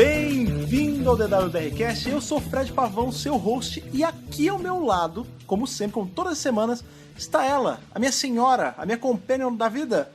Bem-vindo ao DWBRcast, eu sou o Fred Pavão, seu host, e aqui ao meu lado, como sempre, como todas as semanas, está ela, a minha senhora, a minha companion da vida,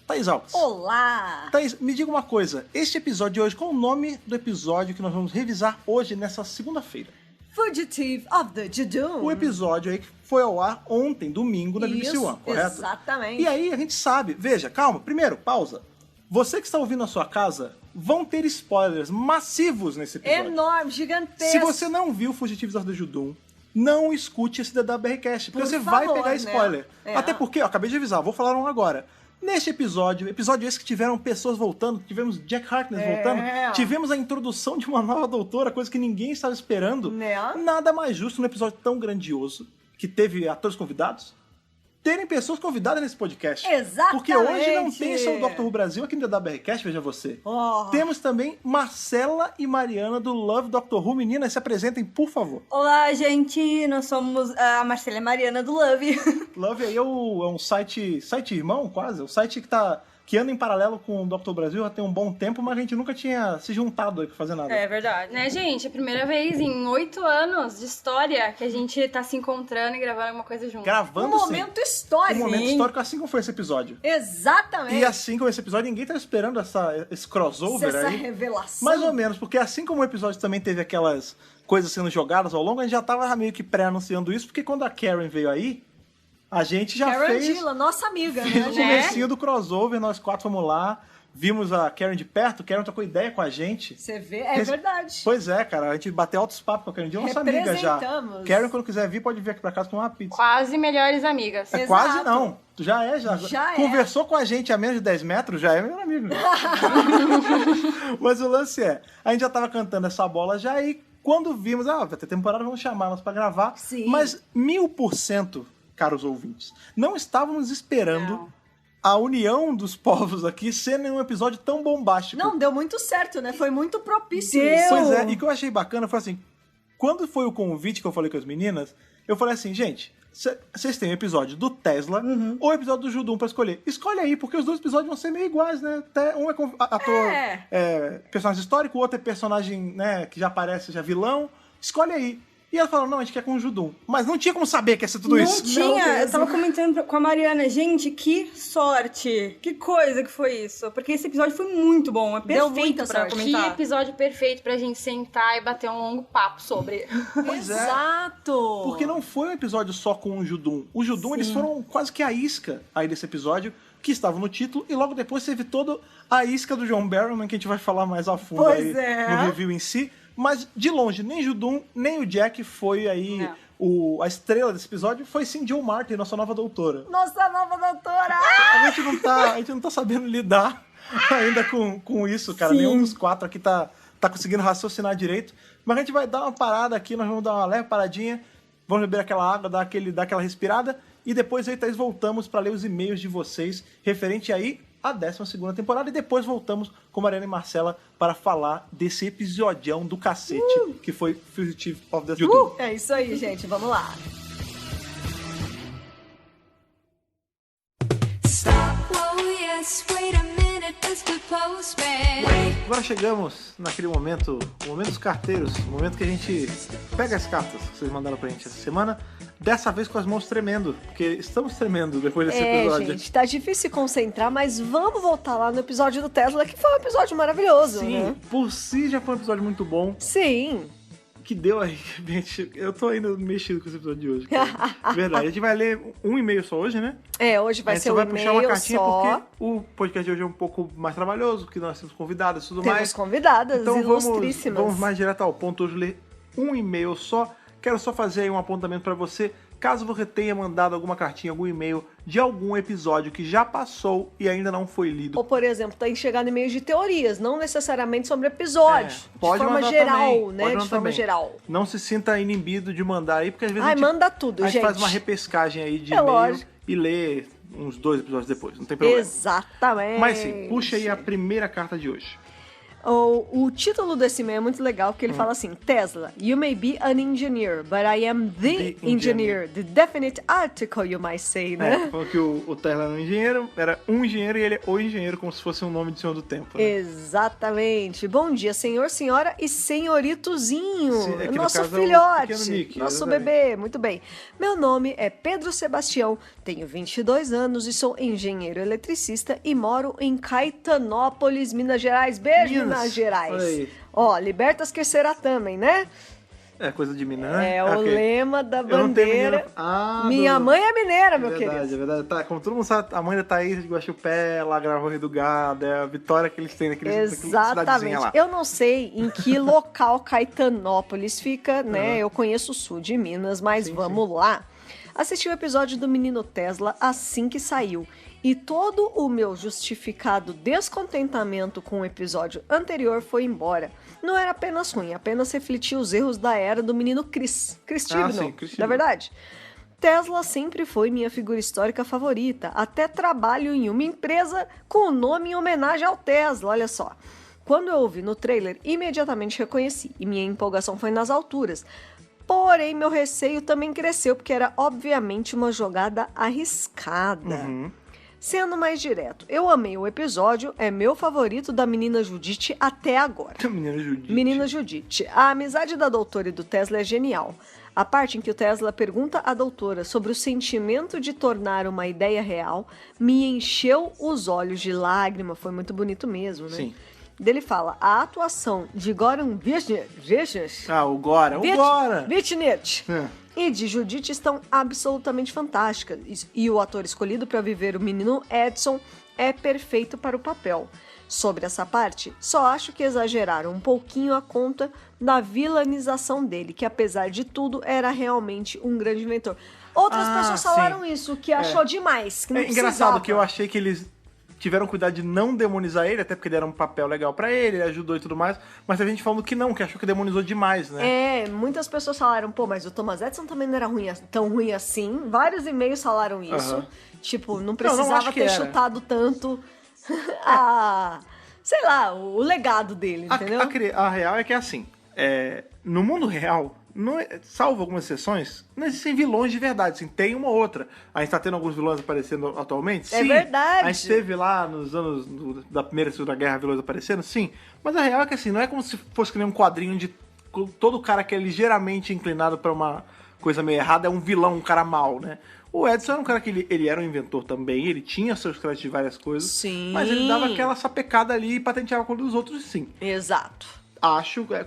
Thaís Alves. Olá! Thaís, me diga uma coisa, este episódio de hoje, qual é o nome do episódio que nós vamos revisar hoje, nessa segunda-feira? Fugitive of the Judum. O episódio aí que foi ao ar ontem, domingo, na BBC One, correto? Exatamente. E aí a gente sabe, veja, calma, primeiro, pausa. Você que está ouvindo na sua casa, vão ter spoilers massivos nesse episódio. Enorme, gigantesco. Se você não viu Fugitives of the Judum, não escute esse DWBRcast, porque você vai pegar spoiler. Né? Até porque, ó, acabei de avisar, vou falar um agora. Neste episódio esse que tiveram pessoas voltando, tivemos Jack Harkness voltando, tivemos a introdução de uma nova doutora, coisa que ninguém estava esperando. Né? Nada mais justo num episódio tão grandioso, que teve atores convidados, terem pessoas convidadas nesse podcast. Exatamente. Porque hoje não tem só o Dr. Who Brasil aqui no DWBRcast, veja você. Oh. Temos também Marcela e Mariana do Love Dr. Who. Meninas, se apresentem, por favor. Olá, gente! Nós somos a Marcela e a Mariana do Love. Love aí é um site irmão, quase. O site que anda em paralelo com o Dr. Brasil já tem um bom tempo, mas a gente nunca tinha se juntado aí pra fazer nada. É verdade. Né, gente? É a primeira vez em 8 anos de história que a gente tá se encontrando e gravando alguma coisa junto. Gravando Um momento histórico. Um momento histórico, assim como foi esse episódio. Exatamente. E assim como esse episódio, ninguém tá esperando esse crossover essa aí. revelação. Mais ou menos, porque assim como o episódio também teve aquelas coisas sendo jogadas ao longo, a gente já tava meio que pré-anunciando isso, porque quando a Karen veio aí, a gente já Karen fez Gillan, nossa amiga, o né? comecinho do crossover, nós quatro fomos lá, vimos a Karen de perto, Karen trocou ideia com a gente. Você vê, é verdade. Pois é, cara, a gente bateu altos papos com a Karen, de nossa amiga já. Representamos. Karen, quando quiser vir, pode vir aqui pra casa com uma pizza. Quase melhores amigas. É Exato. quase não, já é. Já é. Conversou com a gente a menos de 10 metros, já é meu amigo. Mas o lance é, a gente já tava cantando essa bola já e quando vimos, vai ter temporada, vamos chamar nós pra gravar. Sim. Mas 1000%, caros ouvintes, não estávamos esperando a união dos povos aqui sendo um episódio tão bombástico. Não, deu muito certo, né? Foi muito propício Deu. isso. Pois é, e o que eu achei bacana foi assim, quando foi o convite que eu falei com as meninas, eu falei assim, gente, vocês têm o episódio do Tesla ou o episódio do Judum pra escolher. Escolhe aí, porque os dois episódios vão ser meio iguais, né? Até um é ator, personagem histórico, o outro é personagem, né, que já aparece, já vilão. Escolhe aí. E ela falou, não, a gente quer com o Judum. Mas não tinha como saber que ia ser tudo isso. Não tinha. Eu tava comentando com a Mariana, gente, que sorte. Que coisa que foi isso. Porque esse episódio foi muito bom. É Deu perfeito muita pra sorte. Que comentar. episódio perfeito pra gente sentar e bater um longo papo sobre. Pois é. Exato. Porque não foi um episódio só com o Judum. O Judum, eles foram quase que a isca aí desse episódio, que estava no título, e logo depois teve toda a isca do John Barrowman, que a gente vai falar mais a fundo Pois aí é. no review em si. Mas, de longe, nem Judum, nem o Jack foi aí a estrela desse episódio, foi sim Jill Martin, nossa nova doutora. Nossa nova doutora! A gente não tá sabendo lidar ainda com isso, cara. Sim. Nenhum dos quatro aqui tá conseguindo raciocinar direito. Mas a gente vai dar uma parada aqui, nós vamos dar uma leve paradinha, vamos beber aquela água, dar aquela respirada, e depois aí, Thaís, voltamos para ler os e-mails de vocês, referente aí à 12ª temporada, e depois voltamos com Mariana e Marcela para falar desse episodião do cacete, que foi Fugitive of the Judum. É isso aí, gente. Vamos lá. Agora chegamos naquele momento, o momento dos carteiros, o momento que a gente pega as cartas que vocês mandaram pra gente essa semana, dessa vez com as mãos tremendo, porque estamos tremendo depois desse episódio. Gente, tá difícil se concentrar, mas vamos voltar lá no episódio do Tesla, que foi um episódio maravilhoso, Sim, né? por si já foi um episódio muito bom, Sim. que deu aí, gente, eu tô ainda mexido com esse episódio de hoje, cara. Verdade, a gente vai ler um e-mail só hoje, né? Hoje vai ser só um vai puxar uma e-mail cartinha só. porque o podcast de hoje é um pouco mais trabalhoso, que nós temos convidados e tudo Temos mais. convidadas Então ilustríssimas. vamos mais direto ao ponto. Hoje ler um e-mail só. Quero só fazer aí um apontamento para você. Caso você tenha mandado alguma cartinha, algum e-mail de algum episódio que já passou e ainda não foi lido. Ou, por exemplo, tem chegado e-mails de teorias, não necessariamente sobre episódios. Pode de forma mandar geral, também, né? pode De mandar forma também. geral. Não se sinta inibido de mandar aí, porque às vezes Ai, a gente, manda tudo, a gente gente. faz uma repescagem aí de É e-mail lógico. e lê uns 2 episódios depois, não tem problema. Exatamente. Mas sim, puxa aí a primeira carta de hoje. O título desse e-mail é muito legal, porque ele fala assim: Tesla, you may be an engineer, but I am the engineer. The definite article, you might say, né? Falou que o Tesla era um engenheiro e ele é o engenheiro, como se fosse um nome de Senhor do Tempo. Né? Exatamente. Bom dia, senhor, senhora e senhoritozinho. Sim, é que nosso no caso filhote, é o pequeno Nick, nosso exatamente. bebê. Muito bem. Meu nome é Pedro Sebastião, tenho 22 anos e sou engenheiro eletricista e moro em Caetanópolis, Minas Gerais. Beijo, Minas Olha Gerais. aí. Ó, libertas que será também, né? É coisa de Minas, né? É o Ok. lema da Eu não tenho bandeira. menina- Ah, Minha mãe é mineira, meu verdade, querido. é verdade. Tá, como todo mundo sabe, a mãe da Thaís de Guaxupé, lá gravou Rio do Gado, é a vitória que eles têm naquele cidadezinha Exatamente. lá. Eu não sei em que local Caetanópolis fica, né? Eu conheço o sul de Minas, mas vamos lá. Assisti o episódio do Menino Tesla assim que saiu. E todo o meu justificado descontentamento com o episódio anterior foi embora. Não era apenas ruim, apenas refletia os erros da era do menino Chris Chibnall, sim, Chris na Chibnall. verdade. Tesla sempre foi minha figura histórica favorita. Até trabalho em uma empresa com o nome em homenagem ao Tesla, olha só. Quando eu ouvi no trailer, imediatamente reconheci e minha empolgação foi nas alturas. Porém, meu receio também cresceu porque era obviamente uma jogada arriscada. Sendo mais direto, eu amei o episódio, é meu favorito da menina Judite até agora. Menina Judite. Menina Judite, a amizade da doutora e do Tesla é genial. A parte em que o Tesla pergunta à doutora sobre o sentimento de tornar uma ideia real me encheu os olhos de lágrima. Foi muito bonito mesmo, né? Sim. Dele fala, a atuação de Goran Visnich Ah, o Gora. É. e de Judite estão absolutamente fantásticas. E o ator escolhido para viver o menino Edson é perfeito para o papel. Sobre essa parte, só acho que exageraram um pouquinho a conta da vilanização dele, que apesar de tudo era realmente um grande inventor. Outras pessoas falaram isso, que achou demais, que não É engraçado precisava. que eu achei que eles tiveram cuidado de não demonizar ele, até porque deram um papel legal pra ele, ele ajudou e tudo mais, mas teve gente falando que não, que achou que demonizou demais, né? É, muitas pessoas falaram, pô, mas o Thomas Edison também não era tão ruim assim. Vários e-mails falaram isso. Aham. Tipo, não não precisava acho que ter era. chutado tanto sei lá, o legado dele, entendeu? A real é que é assim, no mundo real, salvo algumas exceções, não existem vilões de verdade, assim, tem uma ou outra. A gente tá tendo alguns vilões aparecendo atualmente? É Sim. verdade. A gente teve lá nos anos da Primeira e Segunda Guerra vilões aparecendo? Sim. Mas a real é que assim, não é como se fosse que nem um quadrinho de todo cara que é ligeiramente inclinado pra uma coisa meio errada é um vilão, um cara mau, né? O Edison era um cara que ele era um inventor também, ele tinha seus créditos de várias coisas, Sim. mas ele dava aquela sapecada ali e patenteava com os outros, sim. Exato.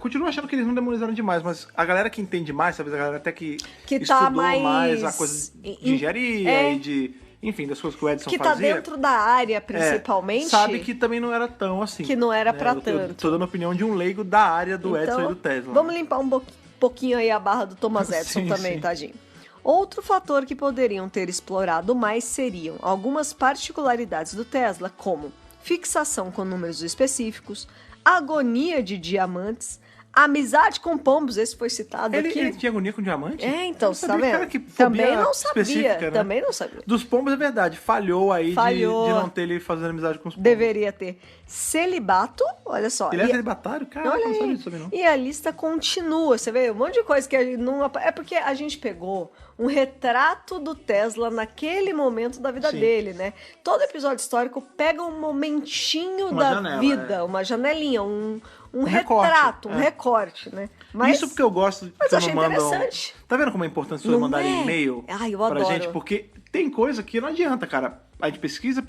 Continuo achando que eles não demonizaram demais, mas a galera que entende mais, talvez a galera até que tá estudou mais mais a coisa de engenharia e de, enfim, das coisas que o Edison Que tá fazia. dentro da área, principalmente. Sabe que também não era tão assim. Que não era pra Eu tanto. tô dando a opinião de um leigo da área do Edson e do Tesla. Vamos limpar um pouquinho aí a barra do Thomas Edison Sim, também, sim. tadinho. Outro fator que poderiam ter explorado mais seriam algumas particularidades do Tesla, como fixação com números específicos, agonia de diamantes, amizade com pombos, esse foi citado Ele aqui. tinha agonia com diamante? É, então, Eu você sabia tá que era vendo? que Também fobia não sabia, específica, né? também não sabia. Dos pombos é verdade, falhou aí Falhou. De não ter ele fazendo amizade com os pombos. Deveria ter celibato, olha só. Ele é e- celibatário? Cara, eu Olha não sabia aí. disso também não. E a lista continua, você vê, um monte de coisa que a gente não... É porque a gente pegou um retrato do Tesla naquele momento da vida Sim. dele, né? Todo episódio histórico pega um momentinho Uma da janela, vida, uma janelinha, um recorte, retrato, um é. recorte, né? Mas Isso porque eu gosto mas que eu não achei mandam. interessante. Tá vendo como é importante as pessoas Não mandarem é? e-mail Ai, eu pra adoro. gente? Porque tem coisa que não adianta, cara. A gente pesquisa,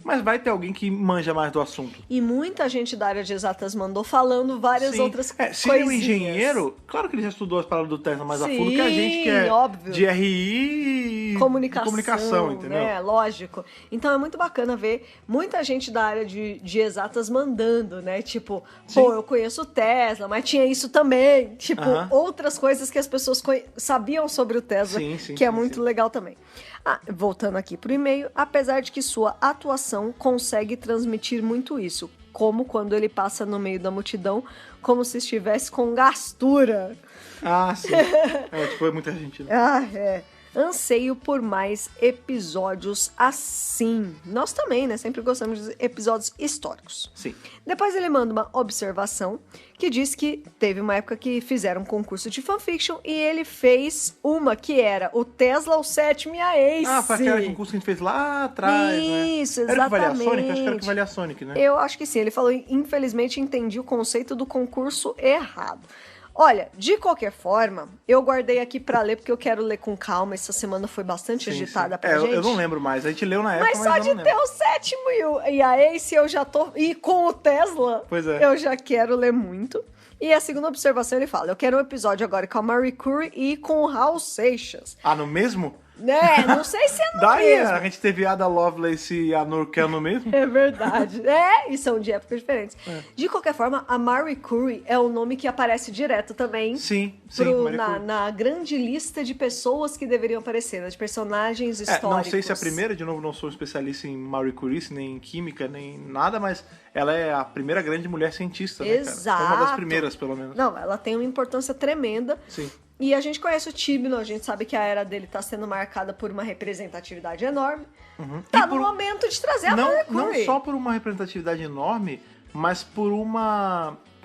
mas vai ter alguém que manja mais do assunto. E muita gente da área de exatas mandou falando várias Sim. outras Se coisinhas. ele é um engenheiro, claro que ele já estudou as palavras do Tesla mais a fundo que a gente que é óbvio. de RI e comunicação, entendeu? Né? Lógico. Então é muito bacana ver muita gente da área de exatas mandando, né? Tipo, pô, eu conheço o Tesla, mas tinha isso também. Tipo, Aham. outras coisas que as pessoas sabiam sobre o Tesla, Sim, que é sim, muito sim. legal também. Voltando aqui pro e-mail, apesar de que sua atuação consegue transmitir muito isso, como quando ele passa no meio da multidão, como se estivesse com gastura. Ah, sim. Tipo, é muita gente, né? É. Anseio por mais episódios assim. Nós também, né? Sempre gostamos de episódios históricos. Sim. Depois ele manda uma observação que diz que teve uma época que fizeram um concurso de fanfiction e ele fez uma que era o Tesla, o Sétimo e a Ace. Ah, foi aquele concurso que a gente fez lá atrás, Isso, né? Era que valia a exatamente. Sonic? Acho que era que valia a Sonic, né? Eu acho que sim. Ele falou, infelizmente, entendi o conceito do concurso errado. Olha, de qualquer forma, eu guardei aqui pra ler, porque eu quero ler com calma. Essa semana foi bastante agitada pra gente. Eu não lembro mais. A gente leu na época, Mas mas só eu de não ter lembro. o Sétimo e a Ace, eu já tô... E com o Tesla, Pois é. eu já quero ler muito. E a segunda observação, ele fala, eu quero um episódio agora com a Marie Curie e com o Hal Seixas. Ah, no mesmo? Né? Não sei se é no Daí mesmo. a gente teve a Ada Lovelace e a Nur no mesmo? É verdade. E são de épocas diferentes. De qualquer forma, a Marie Curie é o nome que aparece direto também Sim, pro- Marie Curie. na grande lista de pessoas que deveriam aparecer, né? De personagens históricos. Não sei se é a primeira, de novo, não sou especialista em Marie Curie, nem em química, nem nada, mas ela é a primeira grande mulher cientista, né, cara? Exato. É uma das primeiras, pelo menos. Não, ela tem uma importância tremenda. Sim. E a gente conhece o Tibno, a gente sabe que a era dele tá sendo marcada por uma representatividade enorme. Tá E no por- momento de trazer a Marie Não Curie. só por uma representatividade enorme, mas por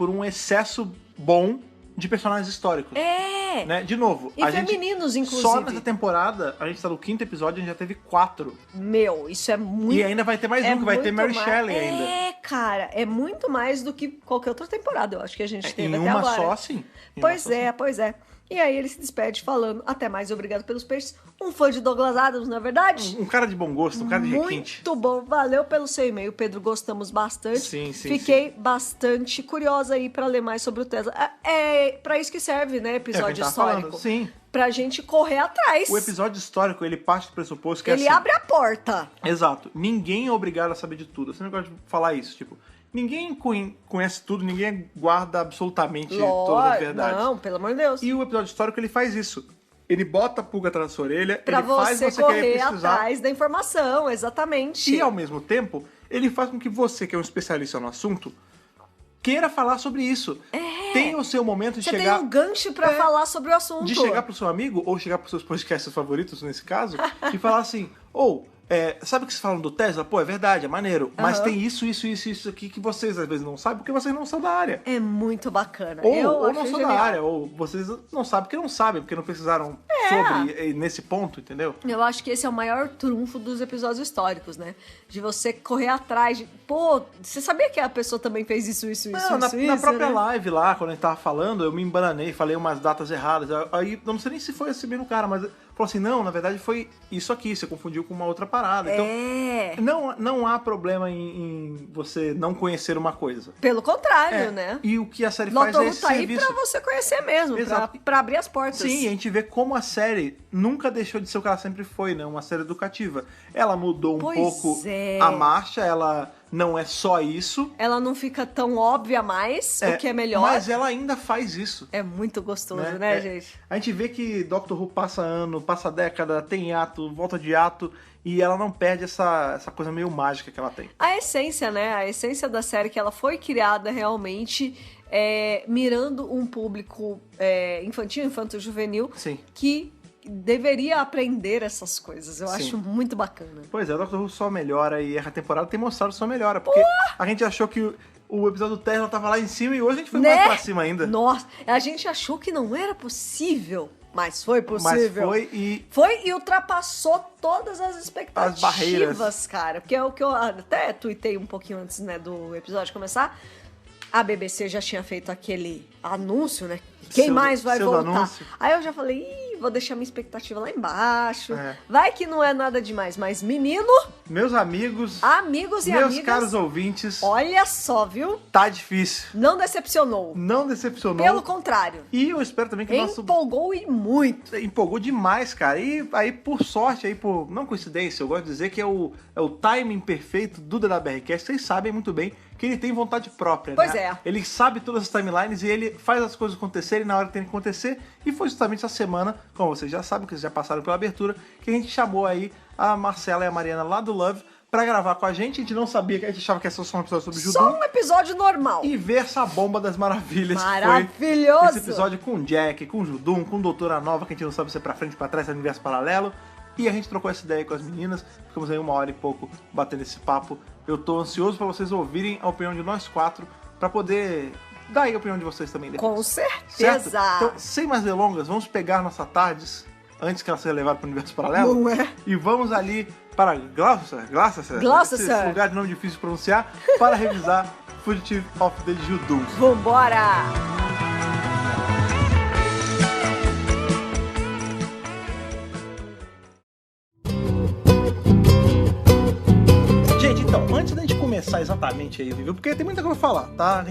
um excesso bom de personagens históricos. É! Né? De novo, E a gente femininos, inclusive. só nessa temporada, a gente tá no 5º episódio, a gente já teve 4. Meu, isso é muito... E ainda vai ter mais um, que vai ter muito Mary mais- Shelley ainda. É, cara, é muito mais do que qualquer outra temporada, eu acho que a gente teve Em até uma agora. só, sim. Em uma Pois só, é, pois é. E aí ele se despede falando, até mais, obrigado pelos peixes. Um fã de Douglas Adams, não é verdade? Um cara de bom gosto, um cara de requinte. Muito bom, valeu pelo seu e-mail, Pedro, gostamos bastante. Sim, sim, Fiquei bastante curiosa aí pra ler mais sobre o Tesla. É pra isso que serve, né, É o que a episódio gente tá histórico. falando. Sim. Pra gente correr atrás. O episódio histórico, ele parte do pressuposto que Ele é assim. abre a porta. Exato. Ninguém é obrigado a saber de tudo. Eu sempre gosto de falar isso, tipo, ninguém conhece tudo, ninguém guarda absolutamente todas as verdades. Não, pelo amor de Deus. E o episódio histórico, ele faz isso. Ele bota a pulga atrás da sua orelha, Pra ele faz você você querer correr pesquisar. atrás da informação, exatamente. E ao mesmo tempo, ele faz com que você, que é um especialista no assunto, queira falar sobre isso. Tenha o seu momento de Você chegar. tem um gancho pra falar sobre o assunto. De chegar pro seu amigo, ou chegar pros seus podcasts favoritos, nesse caso, e falar assim, sabe o que vocês falam do Tesla? Pô, é verdade, é maneiro, mas tem isso aqui que vocês às vezes não sabem, porque vocês não são da área. É muito bacana. Ou Eu não achei são genial. da área, ou vocês não sabem porque não sabem, porque não pesquisaram sobre nesse ponto, entendeu? Eu acho que esse é o maior trunfo dos episódios históricos, né? De você correr atrás de... Pô, você sabia que a pessoa também fez isso, Não, na isso, própria né? live lá, quando a gente tava falando, eu me embananei, falei umas datas erradas. Aí, eu não sei nem se foi esse mesmo cara, mas falou assim, não, na verdade foi isso aqui, você confundiu com uma outra parada. Então, não há problema em você não conhecer uma coisa. Pelo contrário, né? E o que a série faz Dr. é Who esse tá aí serviço. pra você conhecer mesmo, Exato. pra abrir as portas. Sim, a gente vê como a série nunca deixou de ser o que ela sempre foi, né? Uma série educativa. Ela mudou um Pois pouco é. a marcha, ela não é só isso. Ela não fica tão óbvia mais, o que é melhor. Mas ela ainda faz isso. É muito gostoso, né, gente? A gente vê que Doctor Who passa ano, passa década, tem ato, volta de ato, e ela não perde essa coisa meio mágica que ela tem. A essência, né? A essência da série que ela foi criada realmente mirando um público infantil, infanto-juvenil, Sim. que deveria aprender essas coisas. Eu Sim. acho muito bacana. Pois é, Doctor Who só melhora e a temporada tem mostrado só melhora, porque a gente achou que o episódio do Tesla tava lá em cima e hoje a gente foi Né? mais pra cima ainda. Nossa, a gente achou que não era possível, mas foi Mas possível. foi e Foi e ultrapassou todas as expectativas, As barreiras. cara. Porque é o que eu até tuitei um pouquinho antes, né, do episódio começar. A BBC já tinha feito aquele anúncio, né? Quem mais vai voltar? Pseudo-anúncio. Aí eu já falei, vou deixar minha expectativa lá embaixo. É. Vai que não é nada demais, mas menino, meus amigos, amigos e meus amigas, caros ouvintes, olha só, viu? tá difícil. Não decepcionou. Não decepcionou. Pelo contrário, E eu espero também que o nosso empolgou e muito. empolgou demais, cara. E aí, por sorte, aí por não coincidência, eu gosto de dizer que é o timing perfeito do DWRcast. Vocês sabem muito bem que ele tem vontade própria, Pois né? é. Ele sabe todas as timelines e ele faz as coisas acontecerem na hora que tem que acontecer. E foi justamente essa semana, como vocês já sabem, que vocês já passaram pela abertura, que a gente chamou aí a Marcela e a Mariana lá do Love pra gravar com a gente não sabia, a gente achava que ia ser só um episódio sobre Judum. Só um episódio normal. E ver essa bomba das maravilhas. Maravilhoso! Foi esse episódio com o Jack, com o Judum, com Doutora Nova, que a gente não sabe se é pra frente, pra trás, se é universo paralelo. E a gente trocou essa ideia com as meninas, ficamos aí 1 hora e pouco batendo esse papo. Eu tô ansioso pra vocês ouvirem a opinião de nós 4, pra poder dar aí a opinião de vocês também depois. Com certeza! Certo? Então, sem mais delongas, vamos pegar nossa tardes, antes que ela seja levada pro universo paralelo. Não é? E vamos ali para Gloucester, esse lugar de nome difícil de pronunciar, para revisar Fugitive of the Judum. Vambora! Gente, então, antes da gente começar exatamente aí o review, porque tem muita coisa pra falar, tá?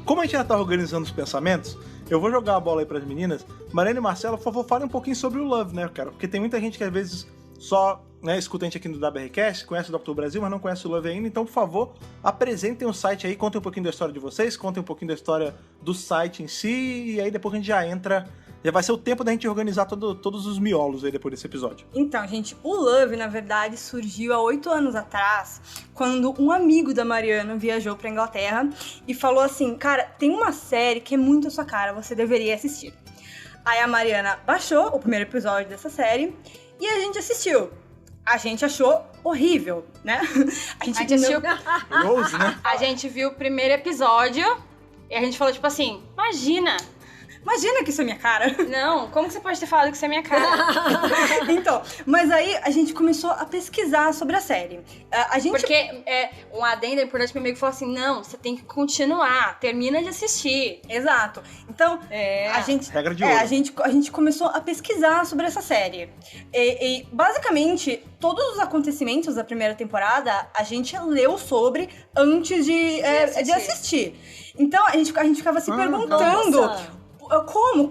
Como a gente já tá organizando os pensamentos, eu vou jogar a bola aí pras meninas. Mariana e Marcelo, por favor, falem um pouquinho sobre o Love, né, cara? Porque tem muita gente que às vezes só escuta a gente aqui no WRCast, conhece o Dr. Brasil, mas não conhece o Love ainda. Então, por favor, apresentem o site aí, contem um pouquinho da história de vocês, contem um pouquinho da história do site em si, e aí depois a gente já entra. Já vai ser o tempo da gente organizar todos os miolos aí depois desse episódio. Então, gente, o Love, na verdade, surgiu há 8 anos atrás, quando um amigo da Mariana viajou pra Inglaterra e falou assim, cara, tem uma série que é muito a sua cara, você deveria assistir. Aí a Mariana baixou o primeiro episódio dessa série e a gente assistiu. A gente achou horrível, né? A gente assistiu... Rose, né? A gente viu o primeiro episódio e a gente falou, tipo assim, Imagina que isso é minha cara. Não, como que você pode ter falado que isso é minha cara? Então, mas aí a gente começou a pesquisar sobre a série. Porque um adendo importante, meu amigo falou assim, não, você tem que continuar, termina de assistir. Exato. Então, Regra de ouro. a gente começou a pesquisar sobre essa série. E basicamente, todos os acontecimentos da primeira temporada, a gente leu sobre antes de assistir. Então, a gente ficava se perguntando... Nossa. Como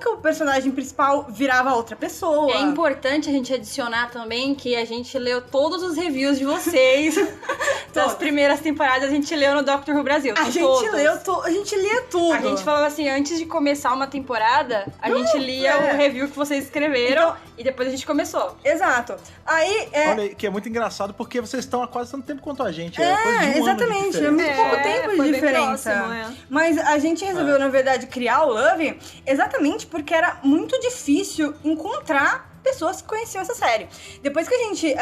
que o personagem principal virava outra pessoa? É importante a gente adicionar também que a gente leu todos os reviews de vocês das primeiras temporadas, a gente leu no Doctor Who Brasil. A gente lia tudo. A gente falava assim, antes de começar uma temporada, a gente lia o review que vocês escreveram e depois a gente começou. Exato. Aí, Olha aí, que é muito engraçado porque vocês estão há quase tanto tempo quanto a gente. Exatamente. É muito pouco tempo de diferença. Próximo, Mas a gente resolveu, na verdade, criar o Love exatamente porque era muito difícil encontrar pessoas que conheciam essa série. Depois que a gente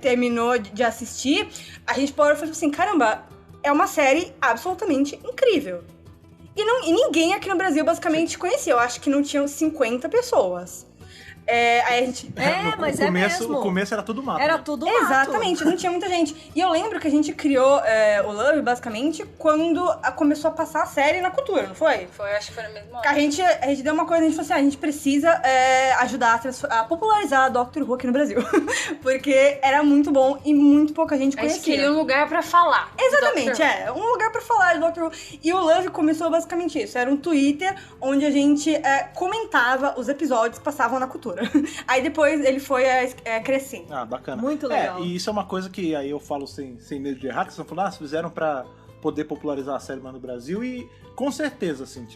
terminou de assistir, a gente falou assim, caramba, é uma série absolutamente incrível. E ninguém aqui no Brasil basicamente conhecia. Eu acho que não tinham 50 pessoas. Aí a gente... mas mesmo. O começo era tudo mato. Era tudo mato. Exatamente, não tinha muita gente. E eu lembro que a gente criou o Love, basicamente, quando começou a passar a série na cultura, não foi? Foi, acho que foi no mesmo ano. A gente deu uma coisa, a gente falou assim, a gente precisa ajudar a popularizar Doctor Who aqui no Brasil. Porque era muito bom e muito pouca gente conhecia. A gente queria um lugar pra falar. Exatamente, um lugar pra falar de Doctor Who. E o Love começou basicamente isso. Era um Twitter onde a gente comentava os episódios que passavam na cultura. Aí depois ele foi crescendo. Ah, bacana. Muito legal. E isso é uma coisa que aí eu falo sem medo de errar, que vocês estão falando, fizeram pra poder popularizar a série no Brasil e com certeza, assim,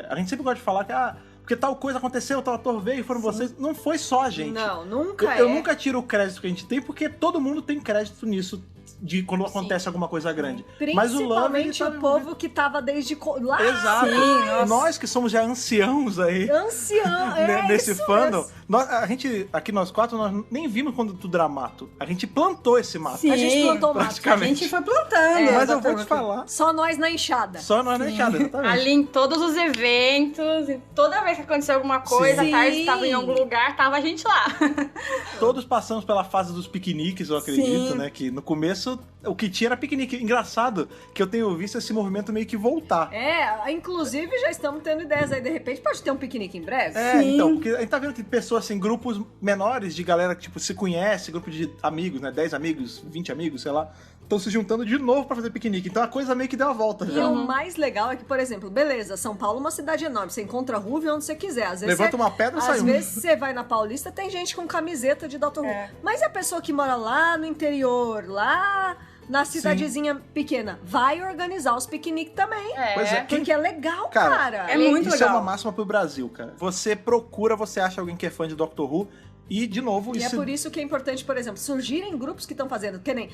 a gente sempre gosta de falar que, porque tal coisa aconteceu, tal ator veio, foram vocês. Não foi só a gente. Não, nunca Eu nunca tiro o crédito que a gente tem, porque todo mundo tem crédito nisso. De quando acontece alguma coisa grande. Mas o Love, principalmente o povo que tava desde lá. Exato. Sim, nós que somos já anciãos aí. Nesse fandom. A gente, aqui nós 4, nós nem vimos quando tudo era mato. A gente plantou esse mato. Sim, a gente plantou mato. A gente foi plantando. Mas eu vou te falar. Só nós na enxada. Só nós na enxada, exatamente. Ali em todos os eventos, e toda vez que aconteceu alguma coisa, Sim. a tarde estava em algum lugar, tava a gente lá. Todos passamos pela fase dos piqueniques, eu acredito, né? Que no começo o que tinha era piquenique. Engraçado que eu tenho visto esse movimento meio que voltar. Inclusive já estamos tendo ideias aí, de repente pode ter um piquenique em breve. Então, porque a gente tá vendo que pessoas, assim, grupos menores de galera que, tipo, se conhece, grupo de amigos, né? 10 amigos, 20 amigos, sei lá, estão se juntando de novo pra fazer piquenique. Então a coisa meio que deu a volta E já. o mais legal é que, por exemplo, beleza, São Paulo é uma cidade enorme, você encontra Ruve onde você quiser. Às vezes Levanta uma pedra e sai Às vezes você vai na Paulista, tem gente com camiseta de Dr. Who. Mas a pessoa que mora lá no interior, lá na cidadezinha pequena, vai organizar os piqueniques também. Pois é. Porque é legal, cara. É muito Isso legal. é uma máxima pro Brasil, cara. Você procura, você acha alguém que é fã de Doctor Who E, de novo... E é por isso que é importante, por exemplo, surgirem grupos que estão fazendo, que nem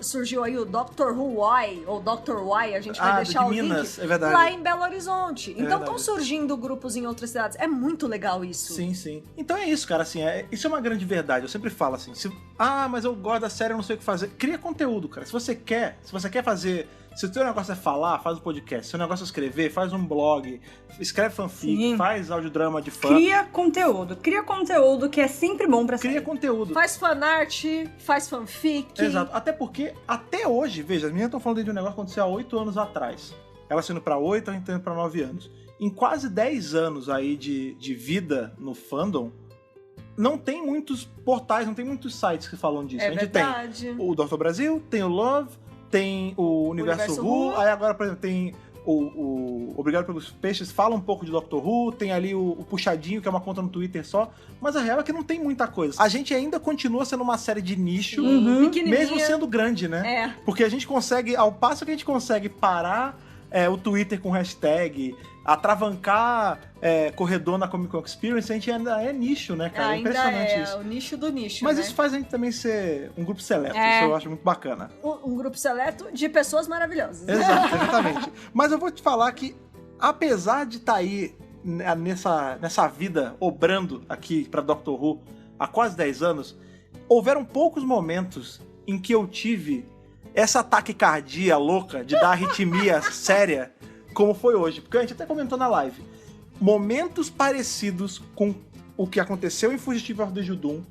surgiu aí o Dr. Who Y, ou Dr. Y, a gente vai deixar o Minas, link, lá em Belo Horizonte. Então estão surgindo grupos em outras cidades. É muito legal isso. Sim, sim. Então é isso, cara, assim, isso é uma grande verdade. Eu sempre falo assim, mas eu gosto da série, eu não sei o que fazer. Cria conteúdo, cara. Se você quer fazer... Se o teu negócio é falar, faz um podcast. Se o negócio é escrever, faz um blog. Escreve fanfic, faz audiodrama de fã. Cria conteúdo que é sempre bom pra série. Cria conteúdo. Faz fanart, faz fanfic. Exato. Até porque, até hoje, veja, as meninas estão falando de um negócio que aconteceu há 8 anos atrás. Ela sendo pra 8, a gente indo pra 9 anos. Em quase 10 anos aí de vida no fandom, não tem muitos portais, não tem muitos sites que falam disso. É a gente verdade. tem o Dr. Brasil, tem o Love, tem o Universo Who, aí agora, por exemplo, tem o Obrigado pelos Peixes, fala um pouco de Dr. Who, tem ali o Puxadinho, que é uma conta no Twitter só, mas a real é que não tem muita coisa. A gente ainda continua sendo uma série de nicho, mesmo sendo grande, né? Porque a gente consegue, ao passo que a gente consegue parar o Twitter com hashtag, atravancar corredor na Comic Con Experience, a gente ainda é nicho, né, cara? É impressionante isso. É o nicho do nicho, Mas né? isso faz a gente também ser um grupo seleto, isso eu acho muito bacana. Um grupo seleto de pessoas maravilhosas. Exatamente. Mas eu vou te falar que, apesar de estar aí nessa vida obrando aqui pra Dr. Who há quase 10 anos, houveram poucos momentos em que eu tive essa taquicardia louca de dar arritmia séria, como foi hoje. Porque a gente até comentou na live. Momentos parecidos com o que aconteceu em Fugitive of the Judum,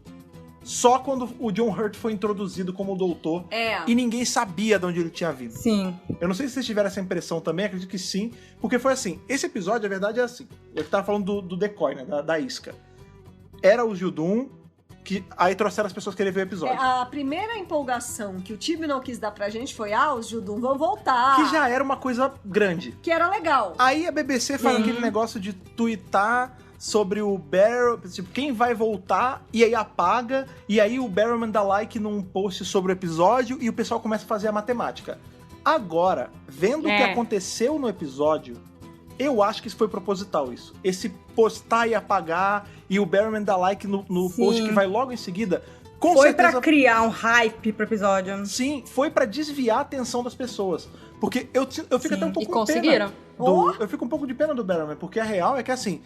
só quando o John Hurt foi introduzido como doutor e ninguém sabia de onde ele tinha vindo. Sim. Eu não sei se vocês tiveram essa impressão também, acredito que sim, porque foi assim, esse episódio, a verdade é assim, eu tava falando do decoy, né, da isca. Era o Judum, que aí trouxeram as pessoas que querem ver o episódio. A primeira empolgação que o time não quis dar pra gente foi, os Judum vão voltar. Que já era uma coisa grande. Que era legal. Aí a BBC faz aquele negócio de tweetar sobre o Barrow, tipo, quem vai voltar, e aí apaga, e aí o Barrowman dá like num post sobre o episódio, e o pessoal começa a fazer a matemática. Agora, vendo o que aconteceu no episódio, eu acho que isso foi proposital, isso. Esse postar e apagar, e o Barrowman dá like no post que vai logo em seguida, com foi certeza... pra criar um hype pro episódio. Sim, foi pra desviar a atenção das pessoas. Porque eu fico até um pouco com conseguiram. pena. Eu fico um pouco de pena do Barrowman, porque a real é que, assim,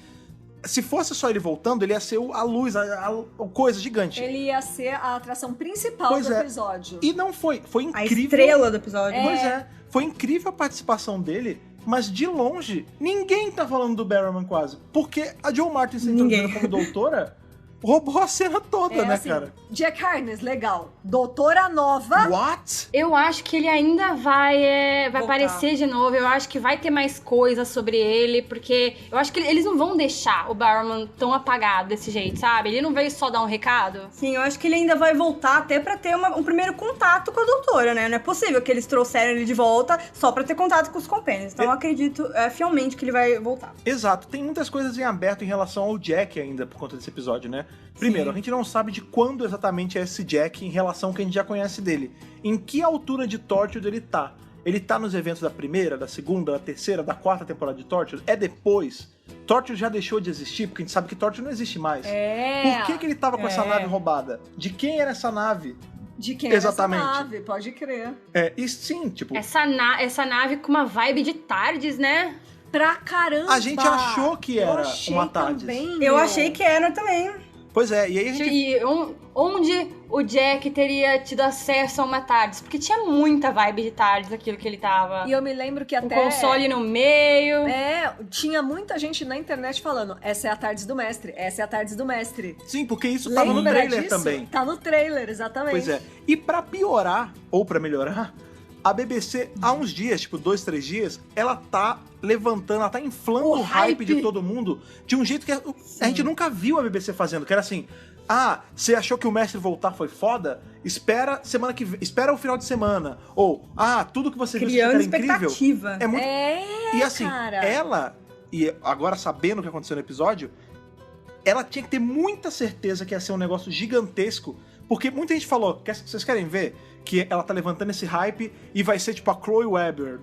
se fosse só ele voltando, ele ia ser a luz, a coisa gigante. Ele ia ser a atração principal do episódio. E não foi. Foi incrível. A estrela do episódio. Pois é. Foi incrível a participação dele, mas de longe, ninguém tá falando do Barrowman quase. Porque a Jo Martin se introduzida como doutora roubou a cena toda, né, assim, cara? Jack Harkness, legal. Doutora nova. What? Eu acho que ele ainda vai aparecer de novo. Eu acho que vai ter mais coisas sobre ele, porque eu acho que eles não vão deixar o Barrowman tão apagado desse jeito, sabe? Ele não veio só dar um recado. Sim, eu acho que ele ainda vai voltar até pra ter um primeiro contato com a doutora, né? Não é possível que eles trouxeram ele de volta só pra ter contato com os companions. Então eu acredito fielmente que ele vai voltar. Exato. Tem muitas coisas em aberto em relação ao Jack ainda, por conta desse episódio, né? Primeiro, a gente não sabe de quando exatamente é esse Jack em relação ao que a gente já conhece dele. Em que altura de Torchwood ele tá? Ele tá nos eventos da primeira, da segunda, da terceira, da quarta temporada de Torchwood? É depois? Torchwood já deixou de existir? Porque a gente sabe que Torchwood não existe mais. Por que ele tava com essa nave roubada? De quem era essa nave? De quem exatamente? Era essa nave, pode crer. E sim, tipo... Essa nave com uma vibe de Tardes, né? Pra caramba! A gente achou que era uma Tardes. Eu achei que era também. Pois é, e aí a gente... E onde o Jack teria tido acesso a uma Tardes? Porque tinha muita vibe de Tardes aquilo que ele tava. E eu me lembro que até... O console no meio. Tinha muita gente na internet falando, essa é a Tardes do Mestre, essa é a Tardes do Mestre. Sim, porque isso tava no trailer também. Tá no trailer, exatamente. Pois é. E pra piorar, ou pra melhorar, a BBC, há uns dias, tipo 2, 3 dias, ela tá levantando, ela tá inflando o hype de todo mundo de um jeito que a gente nunca viu a BBC fazendo, que era assim, você achou que o Mestre voltar foi foda? Espera o final de semana. Ou, tudo que você viu era incrível. É muito... E assim, cara. ela, e agora sabendo o que aconteceu no episódio, ela tinha que ter muita certeza que ia ser um negócio gigantesco, porque muita gente falou, vocês querem ver? Que ela tá levantando esse hype e vai ser tipo a Chloe Weber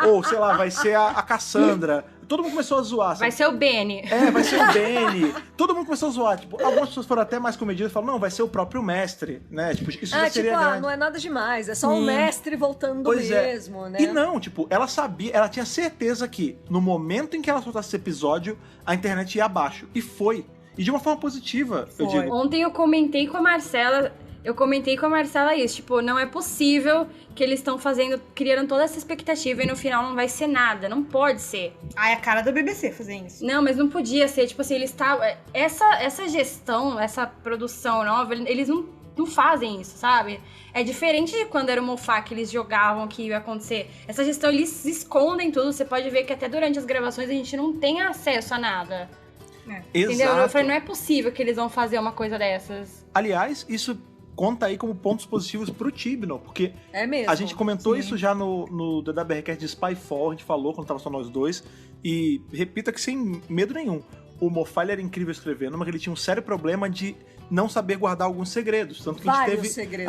ou sei lá, vai ser a Cassandra todo mundo começou a zoar. Sabe? Vai ser o Benny. Vai ser o Benny. Todo mundo começou a zoar. Tipo, algumas pessoas foram até mais comedidas e falaram, não, vai ser o próprio mestre, né? Tipo, isso já seria grande. Não é nada demais, é só um mestre voltando mesmo, né? E não, tipo, ela sabia, ela tinha certeza que no momento em que ela soltasse esse episódio, a internet ia abaixo. E foi. E de uma forma positiva, eu digo. Ontem eu comentei com a Marcela isso, tipo, não é possível que eles estão criando toda essa expectativa e no final não vai ser nada, não pode ser. É a cara da BBC fazer isso. Não, mas não podia ser, tipo assim, eles estavam... Essa gestão, essa produção nova, eles não fazem isso, sabe? É diferente de quando era o Moffat que eles jogavam que ia acontecer. Essa gestão, eles escondem tudo, você pode ver que até durante as gravações a gente não tem acesso a nada. Entendeu? Eu falei, não é possível que eles vão fazer uma coisa dessas. Aliás, isso conta aí como pontos positivos pro Tibnall, porque a gente comentou isso já no DWRcast de Spyfall, a gente falou quando tava só nós dois, e repito aqui sem medo nenhum, o Moffat era incrível escrevendo, mas ele tinha um sério problema de não saber guardar alguns segredos, tanto que a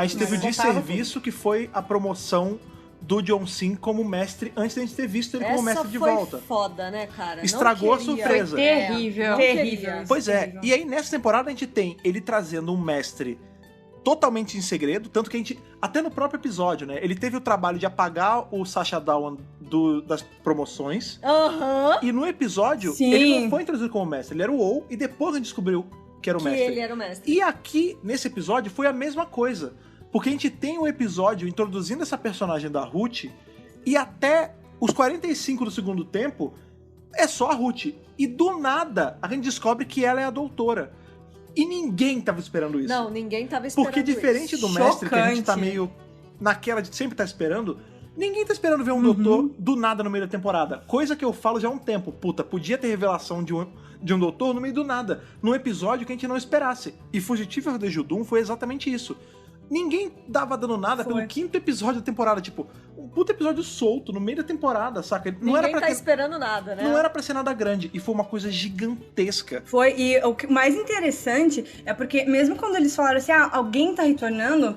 gente teve o desserviço que foi a promoção do John Sim como mestre antes da gente ter visto ele como mestre de volta. Foda, né, cara? Estragou a surpresa. Foi terrível. Pois é, e aí nessa temporada a gente tem ele trazendo um mestre totalmente em segredo, tanto que a gente, até no próprio episódio, né, ele teve o trabalho de apagar o Sacha Dhawan das promoções, e no episódio ele não foi introduzido como mestre, ele era o ou, e depois a gente descobriu que era o mestre. Ele era o mestre. E aqui, nesse episódio, foi a mesma coisa, porque a gente tem um episódio introduzindo essa personagem da Ruth, e até os 45 do segundo tempo, é só a Ruth, e do nada a gente descobre que ela é a doutora. E ninguém tava esperando isso. Não, ninguém tava esperando isso. Porque diferente do mestre, que a gente tá meio naquela de sempre tá esperando, ninguém tá esperando ver um doutor do nada no meio da temporada. Coisa que eu falo já há um tempo. Puta, podia ter revelação de um doutor no meio do nada. Num episódio que a gente não esperasse. E Fugitive de Judum foi exatamente isso. Ninguém dava dando nada pelo 5º episódio da temporada, tipo, um puta episódio solto, no meio da temporada, saca? Ninguém tá esperando nada, né? Não era pra ser nada grande, e foi uma coisa gigantesca. Foi, e o mais interessante é porque, mesmo quando eles falaram assim, alguém tá retornando,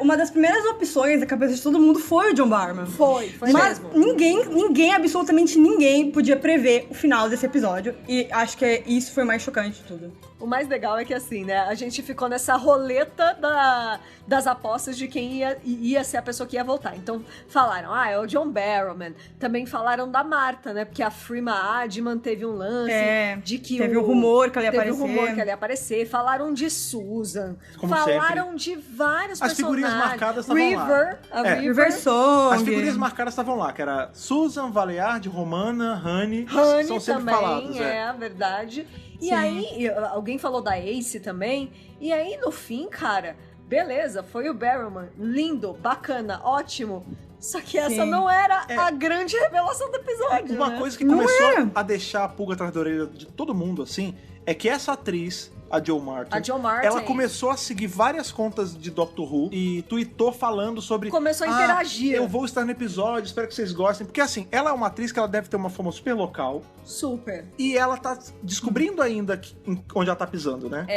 uma das primeiras opções da cabeça de todo mundo foi o John Barrowman. Foi mas mesmo. Ninguém, absolutamente ninguém, podia prever o final desse episódio, e acho que isso foi o mais chocante de tudo. O mais legal é que, assim, né, a gente ficou nessa roleta das apostas de quem ia ser a pessoa que ia voltar. Então, falaram, é o John Barrowman. Também falaram da Marta, né, porque a Freema Adman teve um lance de que teve um rumor que ela ia aparecer. Teve um rumor que ela ia aparecer. Falaram de Susan. Como falaram sempre. De vários As personagens. figurinhas marcadas estavam lá. River Song. As figurinhas marcadas estavam lá, que era Susan, Valeard, Romana, Honey são sempre também, falados. Verdade. E aí, alguém falou da Ace também, e aí no fim, cara, beleza, foi o Barrowman, lindo, bacana, ótimo, só que essa não era a grande revelação do episódio, Uma coisa que começou a deixar a pulga atrás da orelha de todo mundo, assim, é que essa atriz, a Jo Martin, ela começou a seguir várias contas de Doctor Who e tweetou falando sobre... Começou a interagir. Eu vou estar no episódio, espero que vocês gostem. Porque, assim, ela é uma atriz que ela deve ter uma fama super local. Super. E ela tá descobrindo ainda onde ela tá pisando, né?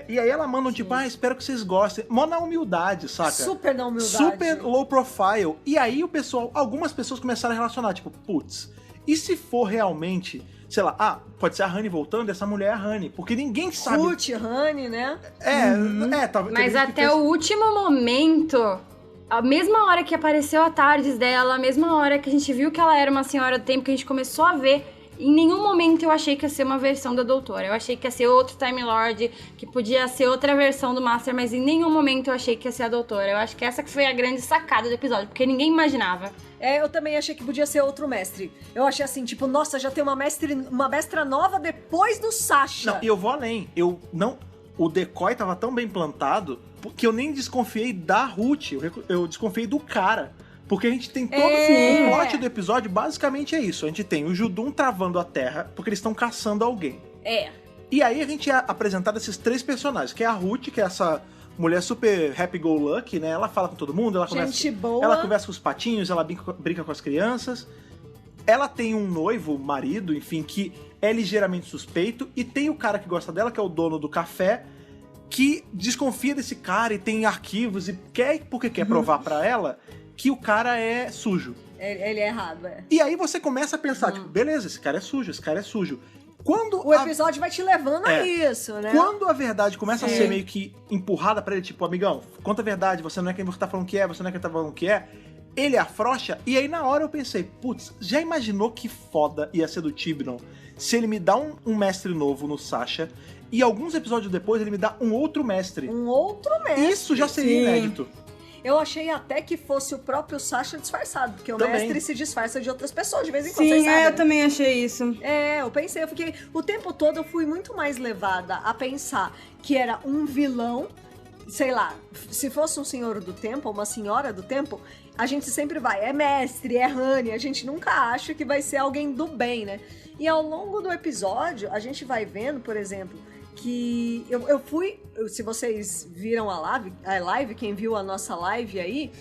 E aí ela manda tipo, espero que vocês gostem. Mó na humildade, saca? Super na humildade. Super low profile. E aí algumas pessoas começaram a relacionar, tipo, putz, e se for realmente... Sei lá, pode ser a Honey voltando e essa mulher é a Honey. Porque ninguém sabe... Ruth, Honey, né? Talvez... Mas até o último momento, a mesma hora que apareceu a Tardes dela, a mesma hora que a gente viu que ela era uma senhora do tempo, que a gente começou a ver, em nenhum momento eu achei que ia ser uma versão da Doutora. Eu achei que ia ser outro Time Lord, que podia ser outra versão do Master, mas em nenhum momento eu achei que ia ser a Doutora. Eu acho que essa que foi a grande sacada do episódio, porque ninguém imaginava. Eu também achei que podia ser outro mestre. Eu achei assim, tipo, nossa, já tem uma mestra nova depois do Sasha. Não, e eu vou além. O decoy tava tão bem plantado que eu nem desconfiei da Ruth. Eu desconfiei do cara. Porque a gente tem todo o plot do episódio, basicamente é isso. A gente tem o Judum travando a Terra, porque eles estão caçando alguém. E aí a gente é apresentado esses 3 personagens, que é a Ruth, que é essa mulher super happy-go-lucky, né? Ela fala com todo mundo, ela conversa com os patinhos, ela brinca com as crianças. Ela tem um noivo, marido, enfim, que é ligeiramente suspeito. E tem o cara que gosta dela, que é o dono do café, que desconfia desse cara e tem arquivos e quer provar pra ela que o cara é sujo. Ele é errado, é. E aí você começa a pensar, tipo, beleza, esse cara é sujo. Quando o episódio vai te levando a isso, né? Quando a verdade começa a ser meio que empurrada pra ele, tipo, amigão, conta a verdade, você não é quem você tá falando que é, você não é quem tá falando que é, ele afrouxa, e aí na hora eu pensei, putz, já imaginou que foda ia ser do Tiburon se ele me dá um mestre novo no Sasha, e alguns episódios depois ele me dá um outro mestre? Um outro mestre. Isso já seria inédito. Eu achei até que fosse o próprio Sasha disfarçado, porque o mestre se disfarça de outras pessoas de vez em quando. Sim, eu também achei isso. Eu pensei, eu fiquei... O tempo todo eu fui muito mais levada a pensar que era um vilão, sei lá, se fosse um senhor do tempo, ou uma senhora do tempo, a gente sempre vai, é mestre, é Honey, a gente nunca acha que vai ser alguém do bem, né? E ao longo do episódio, a gente vai vendo, por exemplo, que eu fui, se vocês viram a live, quem viu a nossa live aí,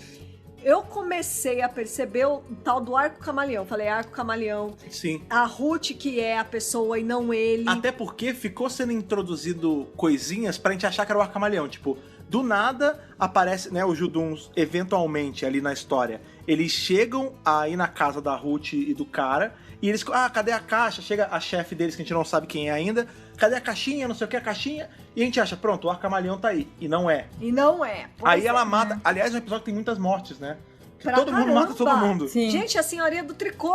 eu comecei a perceber o tal do arco camaleão. Falei, arco camaleão. Sim. A Ruth que é a pessoa e não ele. Até porque ficou sendo introduzido coisinhas pra gente achar que era o arco camaleão. Tipo, do nada aparece, né, os Juduns eventualmente ali na história. Eles chegam aí na casa da Ruth e do cara, e eles, cadê a caixa? Chega a chefe deles, que a gente não sabe quem é ainda. Cadê a caixinha? Não sei o que, a caixinha. E a gente acha, pronto, o Arcamaleão tá aí. E não é. Aí ela mata. Né? Aliás, é um episódio que tem muitas mortes, né? Todo mundo mata todo mundo. Sim. Gente, a senhorinha do tricô.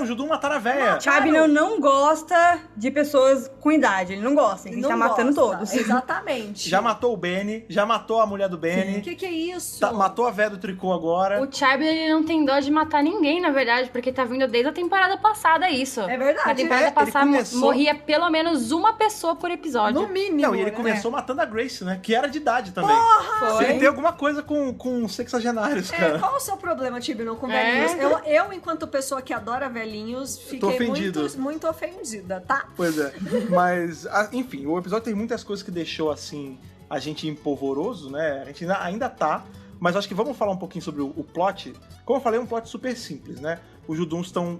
O Judum mataram a véia. Chibnall não gosta de pessoas com idade. Ele não gosta. A gente tá matando todos. Exatamente. Já matou o Benny, já matou a mulher do Benny. O que é isso? Matou a véia do tricô agora. O Chibnall, ele não tem dó de matar ninguém, na verdade, porque tá vindo desde a temporada passada isso. É verdade. Na temporada passada morria pelo menos uma pessoa por episódio. No mínimo. Não, e ele começou matando a Grace, né? Que era de idade também. Porra! Ele tem alguma coisa com sexagenários, cara. Qual o seu problema, Chibnall, com velhinhos? Eu, enquanto pessoa que adora velhinhos, fiquei muito ofendida, tá? Pois é. Mas, enfim, o episódio tem muitas coisas que deixou, assim, a gente empolvoroso, né? A gente ainda tá, mas acho que vamos falar um pouquinho sobre o plot. Como eu falei, é um plot super simples, né? Os Juduns estão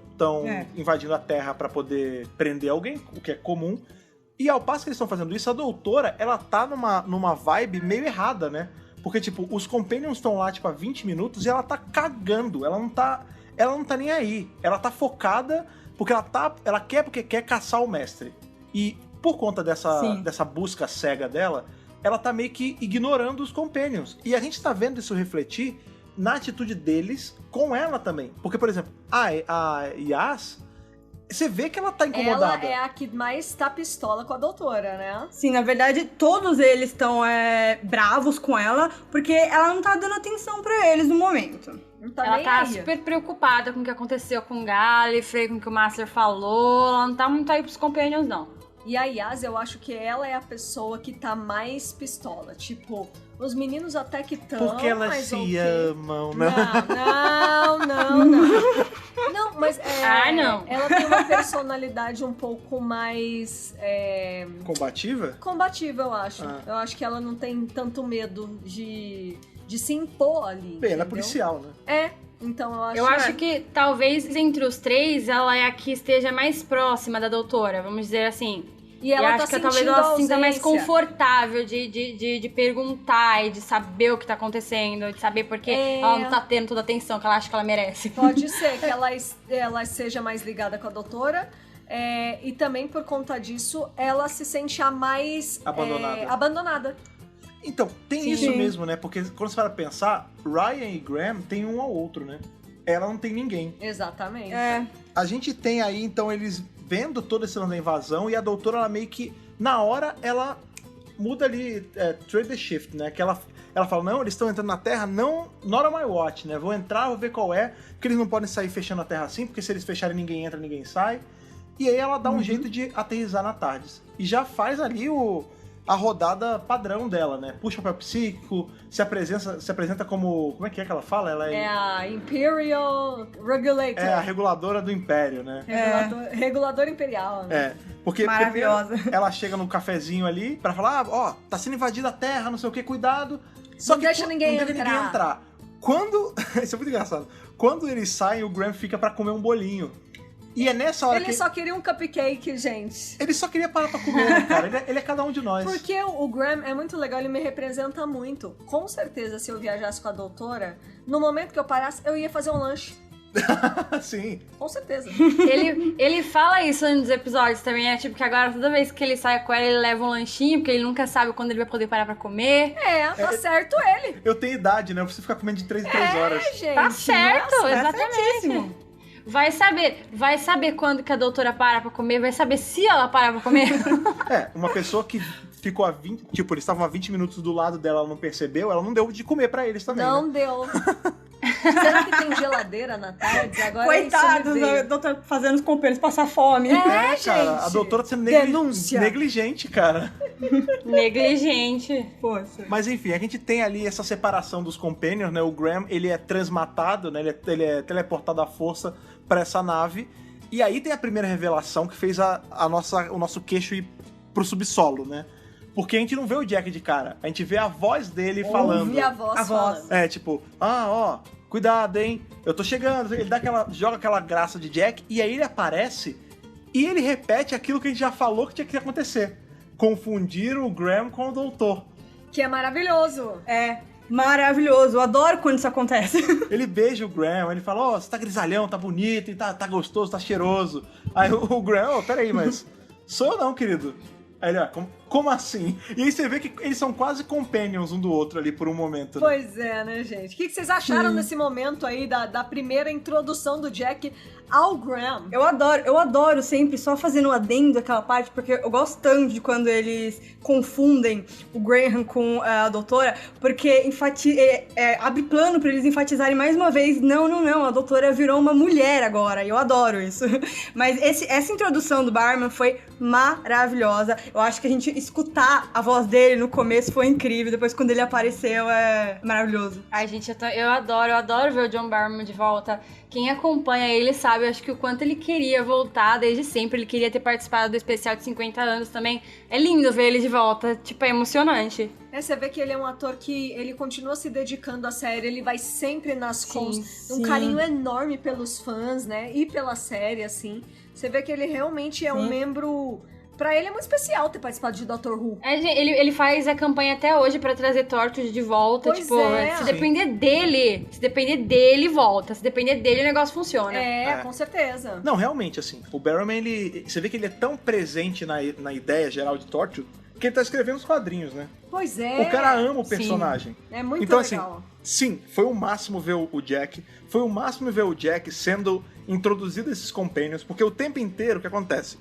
invadindo a Terra pra poder prender alguém, o que é comum. E ao passo que eles estão fazendo isso, a doutora, ela tá numa vibe meio errada, né? Porque, tipo, os Companions estão lá, tipo, há 20 minutos e ela tá cagando. Ela não tá nem aí. Ela tá focada porque ela quer caçar o mestre. E por conta dessa busca cega dela, ela tá meio que ignorando os Companions. E a gente tá vendo isso refletir na atitude deles com ela também. Porque, por exemplo, a Yas, você vê que ela tá incomodada. Ela é a que mais tá pistola com a doutora, né? Sim, na verdade, todos eles estão bravos com ela, porque ela não tá dando atenção pra eles no momento. Ela tá super preocupada com o que aconteceu com o Gallifrey, com o que o Master falou. Ela não tá muito aí pros Companions, não. E a Yas, eu acho que ela é a pessoa que tá mais pistola. Tipo, os meninos até que estão. Porque elas se amam, né? Não. Não, mas não. Ela tem uma personalidade um pouco mais... Combativa? Combativa, eu acho. Eu acho que ela não tem tanto medo de se impor ali. Bem, ela é policial, né? Então eu acho que talvez entre os três ela é a que esteja mais próxima da doutora, vamos dizer assim. E ela acho que talvez ela se sinta mais confortável de perguntar e de saber o que tá acontecendo, de saber por que ela não tá tendo toda a atenção que ela acha que ela merece. Pode ser que ela seja mais ligada com a doutora. E também por conta disso ela se sente a mais abandonada. Então, tem isso mesmo, né? Porque quando você para pensar, Ryan e Graham tem um ao outro, né? Ela não tem ninguém. Exatamente. A gente tem aí, então, eles vendo todo esse lance da invasão e a doutora, ela meio que, na hora, ela muda ali, trade the shift, né? Que ela fala, não, eles estão entrando na Terra, não, not on my watch, né? Vou entrar, vou ver qual é, porque eles não podem sair fechando a Terra assim, porque se eles fecharem ninguém entra, ninguém sai. E aí ela dá um jeito de aterrissar na TARDIS. E já faz ali a rodada padrão dela, né? Puxa o papel psíquico, se apresenta como... Como é que ela fala? Ela é a Imperial Regulator. É a reguladora do Império, né? Regulador imperial, né? Porque maravilhosa. Ela chega no cafezinho ali pra falar, tá sendo invadida a Terra, não sei o que, cuidado. Só que não deixa ninguém entrar. Quando... Isso é muito engraçado. Quando eles saem, o Graham fica pra comer um bolinho. E é nessa hora Ele só queria um cupcake, gente. Ele só queria parar pra comer, né, cara? Ele é cada um de nós. Porque o Graham é muito legal, ele me representa muito. Com certeza, se eu viajasse com a doutora, no momento que eu parasse, eu ia fazer um lanche. Sim. Com certeza. Ele fala isso nos episódios também, né? Tipo, que agora toda vez que ele sai com ela, ele leva um lanchinho, porque ele nunca sabe quando ele vai poder parar pra comer. Tá certo ele. Eu tenho idade, né? Eu preciso ficar comendo de 3 em 3 horas. Gente, Tá certo, exatamente. certíssimo. Vai saber quando que a doutora para pra comer, vai saber se ela para pra comer. Uma pessoa que ficou a 20... Tipo, eles estavam a 20 minutos do lado dela, ela não percebeu, ela não deu de comer pra eles também, Não né? deu. Será que tem geladeira na tarde? Agora Coitados, a doutora fazendo os companheiros passar fome. Cara, gente. a doutora tá sendo Denúncia. negligente, cara. Negligente. Poxa. Mas enfim, a gente tem ali essa separação dos Companions, né? O Graham, ele é transmatado, né? Ele é teleportado à força pra essa nave. E aí tem a primeira revelação que fez o nosso queixo ir pro subsolo, né? Porque a gente não vê o Jack de cara, a gente vê a voz dele falando. Ouve a voz falando. Tipo, cuidado, hein? Eu tô chegando. Ele joga aquela graça de Jack e aí ele aparece e ele repete aquilo que a gente já falou que tinha que acontecer. Confundir o Graham com o doutor. Que é maravilhoso. Maravilhoso, eu adoro quando isso acontece. Ele beija o Graham, ele fala, você tá grisalhão, tá bonito, e tá gostoso, tá cheiroso. Aí o Graham, peraí, mas sou eu não, querido. Aí ele, como assim? E aí você vê que eles são quase companions um do outro ali por um momento. Né? Pois é, né, gente? O que vocês acharam nesse momento aí da primeira introdução do Jack ao Graham? Eu adoro sempre, só fazendo um adendo aquela parte, porque eu gosto tanto de quando eles confundem o Graham com a doutora, porque abre plano pra eles enfatizarem mais uma vez, não, a doutora virou uma mulher agora, e eu adoro isso. Mas essa introdução do Barman foi maravilhosa. Eu acho que a gente escutar a voz dele no começo foi incrível, depois quando ele apareceu é maravilhoso. Ai, gente, eu adoro ver o John Barrowman de volta. Quem acompanha ele sabe, acho que o quanto ele queria voltar desde sempre, ele queria ter participado do especial de 50 anos também. É lindo ver ele de volta, tipo, é emocionante. Você vê que ele é um ator que ele continua se dedicando à série, ele vai sempre nas cons, um sim. carinho enorme pelos fãs, né, e pela série, assim. Você vê que ele realmente é um membro... Pra ele é muito especial ter participado de Doctor Who. Ele faz a campanha até hoje pra trazer Torchwood de volta. Pois tipo, se depender dele, volta. Se depender dele, o negócio funciona. Com certeza. Não, realmente, assim, o Barrowman, você vê que ele é tão presente na ideia geral de Torchwood que ele tá escrevendo os quadrinhos, né? Pois é. O cara ama o personagem. Sim. É muito então, legal. Assim, sim, foi o máximo ver o Jack. Foi o máximo ver o Jack sendo introduzido a esses Companions, porque o tempo inteiro o que acontece?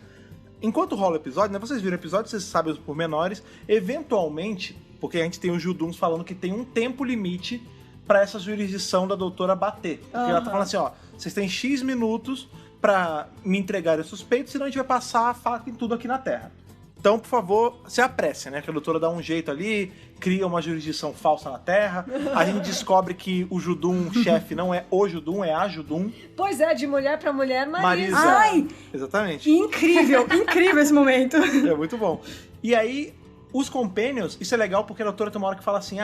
Enquanto rola o episódio, né? Vocês viram o episódio, vocês sabem os pormenores. Eventualmente, porque a gente tem os Juduns falando que tem um tempo limite pra essa jurisdição da doutora bater. Porque ela tá falando assim, vocês têm X minutos pra me entregarem os suspeitos, senão a gente vai passar a faca em tudo aqui na Terra. Então, por favor, se apresse, né? Que a doutora dá um jeito ali, cria uma jurisdição falsa na Terra. A gente descobre que o Judum chefe não é o Judum, é a Judum. Pois é, de mulher pra mulher, Marisa. Ai! Exatamente. Incrível esse momento. É muito bom. E aí, os Companions, isso é legal porque a doutora tem uma hora que fala assim,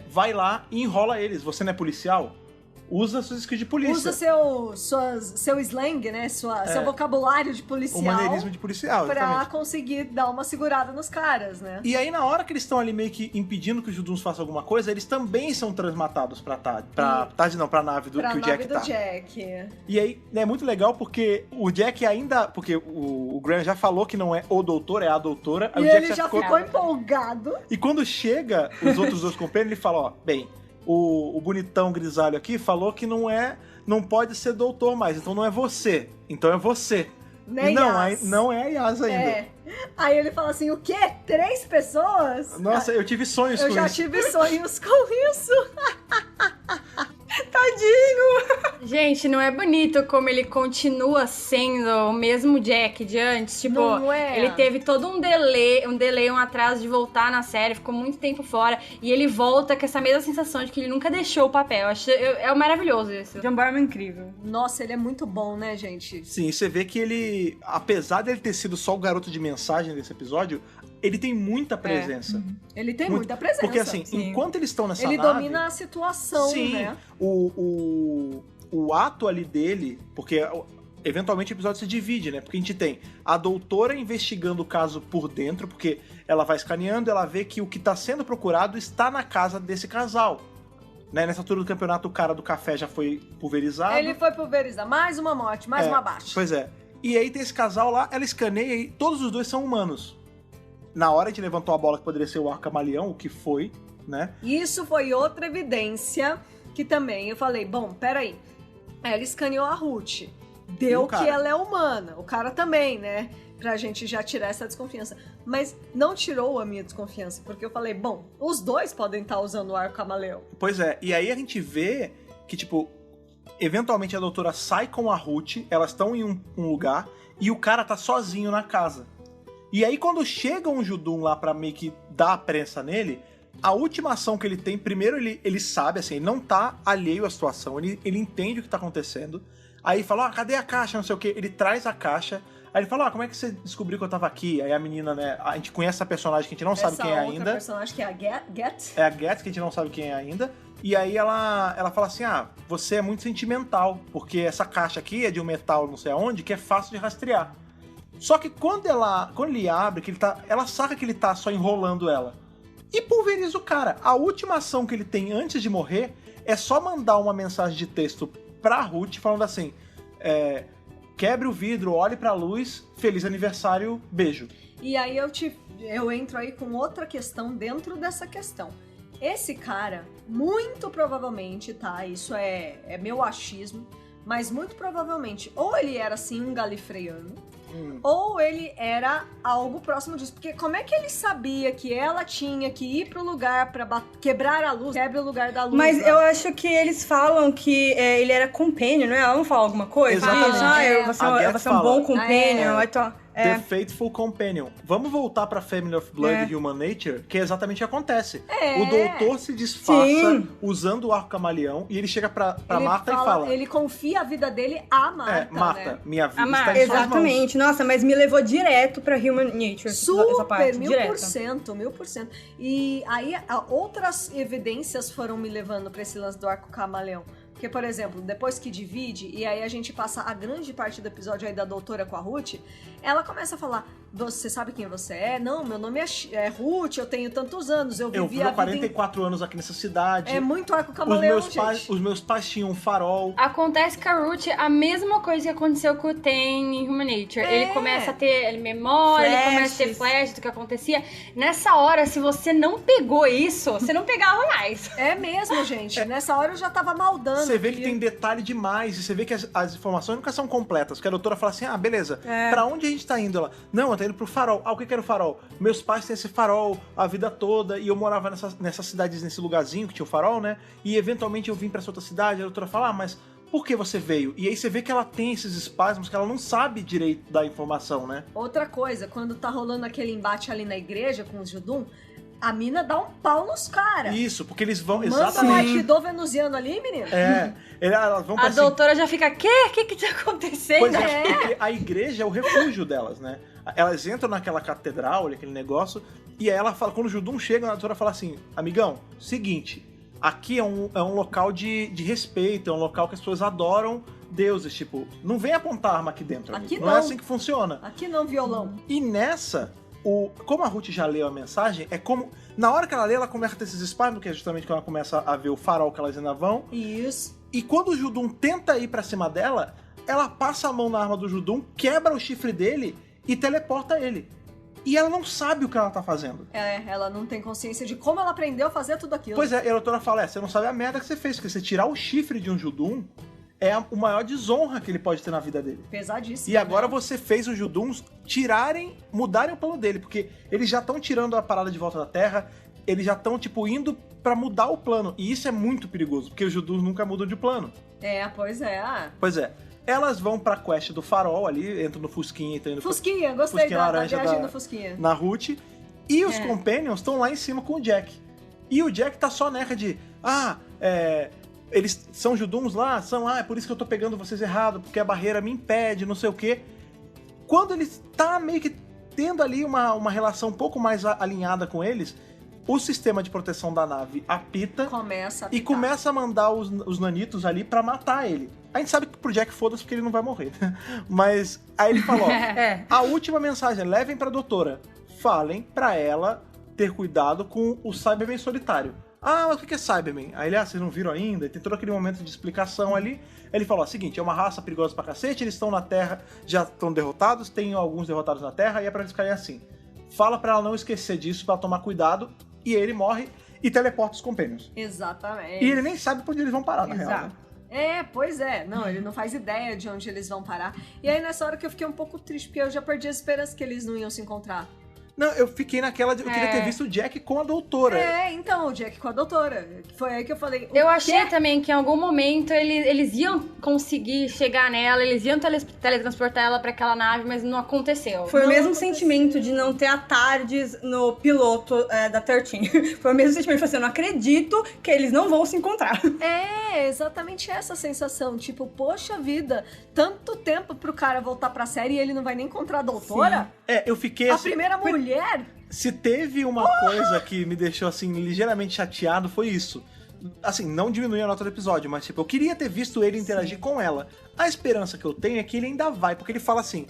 vai lá e enrola eles. Você não é policial? Usa suas skills de polícia. Usa seu slang, né? Seu vocabulário de policial. O maneirismo de policial, exatamente. Pra conseguir dar uma segurada nos caras, né? E aí, na hora que eles estão ali meio que impedindo que os Juduns façam alguma coisa, eles também são transmatados pra nave do que o Jack tá. Jack. E aí, é muito legal porque o Jack ainda... Porque o Graham já falou que não é o doutor, é a doutora. Aí E o Jack ele já ficou empolgado. E quando chega os outros dois companheiros, ele fala, o bonitão grisalho aqui falou que não pode ser doutor mais, então não é você, então é você. Nem e não é a Yas ainda. Aí ele fala assim, o quê? 3 pessoas? Nossa, eu tive sonhos com isso. Eu já tive sonhos com isso. Tadinho! Gente, não é bonito como ele continua sendo o mesmo Jack de antes? Tipo, não é. Ele teve todo um atraso de voltar na série, ficou muito tempo fora, e ele volta com essa mesma sensação de que ele nunca deixou o papel. É maravilhoso isso. John Barrowman é incrível. Nossa, ele é muito bom, né, gente? Sim, você vê que ele, apesar dele ter sido só o garoto de mensagem desse episódio, ele tem muita presença. Ele tem muita presença. Porque assim, enquanto eles estão nessa nave... Ele domina a situação, sim, né? O ato ali dele... Porque eventualmente o episódio se divide, né? Porque a gente tem a doutora investigando o caso por dentro, porque ela vai escaneando, ela vê que o que está sendo procurado está na casa desse casal. Né? Nessa altura do campeonato, o cara do café já foi pulverizado. Ele foi pulverizado. Mais uma morte, mais uma baixa. Pois é. E aí tem esse casal lá, ela escaneia e todos os dois são humanos. Na hora a gente levantou a bola que poderia ser o Arco-Camaleão, o que foi, né? Isso foi outra evidência que também eu falei, bom, peraí. Ela escaneou a Ruth. Deu que ela é humana. O cara também, né? Pra gente já tirar essa desconfiança. Mas não tirou a minha desconfiança, porque eu falei, bom, os dois podem estar usando o Arco-Camaleão. Pois é, e aí a gente vê que, tipo, eventualmente a doutora sai com a Ruth, elas estão em um lugar, e o cara tá sozinho na casa. E aí quando chega um Judum lá pra meio que dar a prensa nele, a última ação que ele tem, primeiro ele sabe, assim, ele não tá alheio à situação, ele entende o que tá acontecendo. Aí fala, cadê a caixa, não sei o que, ele traz a caixa. Aí ele fala, como é que você descobriu que eu tava aqui? Aí a menina, né, a gente conhece a personagem que a gente não sabe quem é ainda. Essa personagem que é a Get. É a Get, que a gente não sabe quem é ainda. E aí ela fala assim, você é muito sentimental, porque essa caixa aqui é de um metal não sei aonde, que é fácil de rastrear. Só que quando ele abre, que ela saca que ele tá só enrolando ela. E pulveriza o cara. A última ação que ele tem antes de morrer é só mandar uma mensagem de texto pra Ruth, falando assim, quebre o vidro, olhe pra luz, feliz aniversário, beijo. E aí eu entro aí com outra questão dentro dessa questão. Esse cara, muito provavelmente, tá? Isso é meu achismo, mas muito provavelmente, ou ele era assim um galifreano, ou ele era algo próximo disso. Porque como é que ele sabia que ela tinha que ir pro lugar pra quebrar a luz, quebra o lugar da luz? Mas eu acho que eles falam que ele era companion, não é? Ela não fala alguma coisa? Exatamente. Você é um bom companion. The Faithful Companion. Vamos voltar pra Family of Blood e Human Nature, que é exatamente o que acontece. O doutor se disfarça usando o Arco-Camaleão e ele chega pra Marta e fala... Ele confia a vida dele a Marta, Marta, né? minha vida está em suas mãos. Exatamente. Nossa, mas me levou direto pra Human Nature. Super, essa parte, 1000%. E aí outras evidências foram me levando pra esse lance do Arco-Camaleão. Porque, por exemplo, depois que divide, e aí a gente passa a grande parte do episódio aí da doutora com a Ruth, ela começa a falar, você sabe quem você é? Não, meu nome é Ruth, eu tenho tantos anos, eu vivi a vida... 44 anos aqui nessa cidade. É muito Arco-Camaleão, Os meus pais tinham um farol. Acontece com a Ruth a mesma coisa que aconteceu com o Ten em Human Nature. Ele começa a ter memória, ele começa a ter flash do que acontecia. Nessa hora, se você não pegou isso, você não pegava mais. É mesmo, gente. Nessa hora eu já tava maldando. Você vê que tem detalhe demais, e você vê que as informações nunca são completas. Porque a doutora fala assim, beleza, pra onde a gente tá indo? Ela, não, eu tô indo pro farol. O que era o farol? Meus pais têm esse farol a vida toda, e eu morava nessa cidade, nesse lugarzinho que tinha o farol, né? E eventualmente eu vim pra essa outra cidade, a doutora fala, mas por que você veio? E aí você vê que ela tem esses espasmos, que ela não sabe direito da informação, né? Outra coisa, quando tá rolando aquele embate ali na igreja com os Judum, a mina dá um pau nos caras. Isso, porque eles vão... Manda um Aikido venusiano ali, menino. Elas vão a doutora assim... já fica, o que tá acontecendo? Pois porque a igreja é o refúgio delas, né? Elas entram naquela catedral, aquele negócio, e aí ela fala, quando o Judum chega, a doutora fala assim, amigão, seguinte, aqui é um local de respeito, é um local que as pessoas adoram deuses, tipo, não vem apontar arma aqui dentro. Aqui não é assim que funciona. Aqui não, violão. E nessa... Como a Ruth já leu a mensagem, é como... Na hora que ela lê, ela começa a ter esses espasmos, que é justamente quando ela começa a ver o farol que elas ainda vão. Isso. E quando o Judum tenta ir pra cima dela, ela passa a mão na arma do Judum, quebra o chifre dele e teleporta ele. E ela não sabe o que ela tá fazendo. Ela não tem consciência de como ela aprendeu a fazer tudo aquilo. Pois é, e a doutora fala, você não sabe a merda que você fez, porque você tirar o chifre de um Judum... é o maior desonra que ele pode ter na vida dele. Pesadíssimo. E agora você fez os Juduns mudarem o plano dele, porque eles já estão tirando a parada de volta da Terra, eles já estão, indo pra mudar o plano. E isso é muito perigoso, porque os Juduns nunca mudam de plano. Pois é. Pois é. Elas vão pra quest do farol ali, entram no Fusquinha. Gostei Fusquinha da laranja viagem do Fusquinha. Na Ruth. E os Companions estão lá em cima com o Jack. E o Jack tá só nessa de... eles são Juduns lá, é por isso que eu tô pegando vocês errado, porque a barreira me impede, não sei o quê. Quando ele tá meio que tendo ali uma relação um pouco mais alinhada com eles, o sistema de proteção da nave apita e começa a mandar os nanitos ali pra matar ele. A gente sabe que pro Jack foda-se porque ele não vai morrer. Mas aí ele falou, a última mensagem, levem pra doutora, falem pra ela ter cuidado com o Cyberman solitário. mas o que é Cybermen? Aí ele, vocês não viram ainda? E tem todo aquele momento de explicação ali. Ele falou, seguinte, é uma raça perigosa pra cacete, eles estão na Terra, já estão derrotados, tem alguns derrotados na Terra, e é pra eles ficarem assim. Fala pra ela não esquecer disso, pra ela tomar cuidado, e ele morre e teleporta os Companions. Exatamente. E ele nem sabe pra onde eles vão parar, na real. Né? Pois é. Não, ele não faz ideia de onde eles vão parar. E aí, nessa hora que eu fiquei um pouco triste, porque eu já perdi as esperanças que eles não iam se encontrar. Não, eu fiquei naquela de eu queria ter visto o Jack com a doutora. Então, o Jack com a doutora. Foi aí que eu falei. Eu achei também que em algum momento eles iam conseguir chegar nela, eles iam teletransportar ela pra aquela nave, mas não aconteceu. Foi o mesmo sentimento de não ter a TARDIS no piloto da 13. Foi o mesmo sentimento de assim, eu não acredito que eles não vão se encontrar. É, exatamente essa sensação. Tipo, poxa vida, tanto tempo pro cara voltar pra série e ele não vai nem encontrar a doutora? Sim. Eu fiquei a primeira mulher? Se teve uma coisa que me deixou, assim, ligeiramente chateado, foi isso. Assim, não diminuir a nota do episódio, mas, tipo, eu queria ter visto ele interagir com ela. A esperança que eu tenho é que ele ainda vai, porque ele fala assim,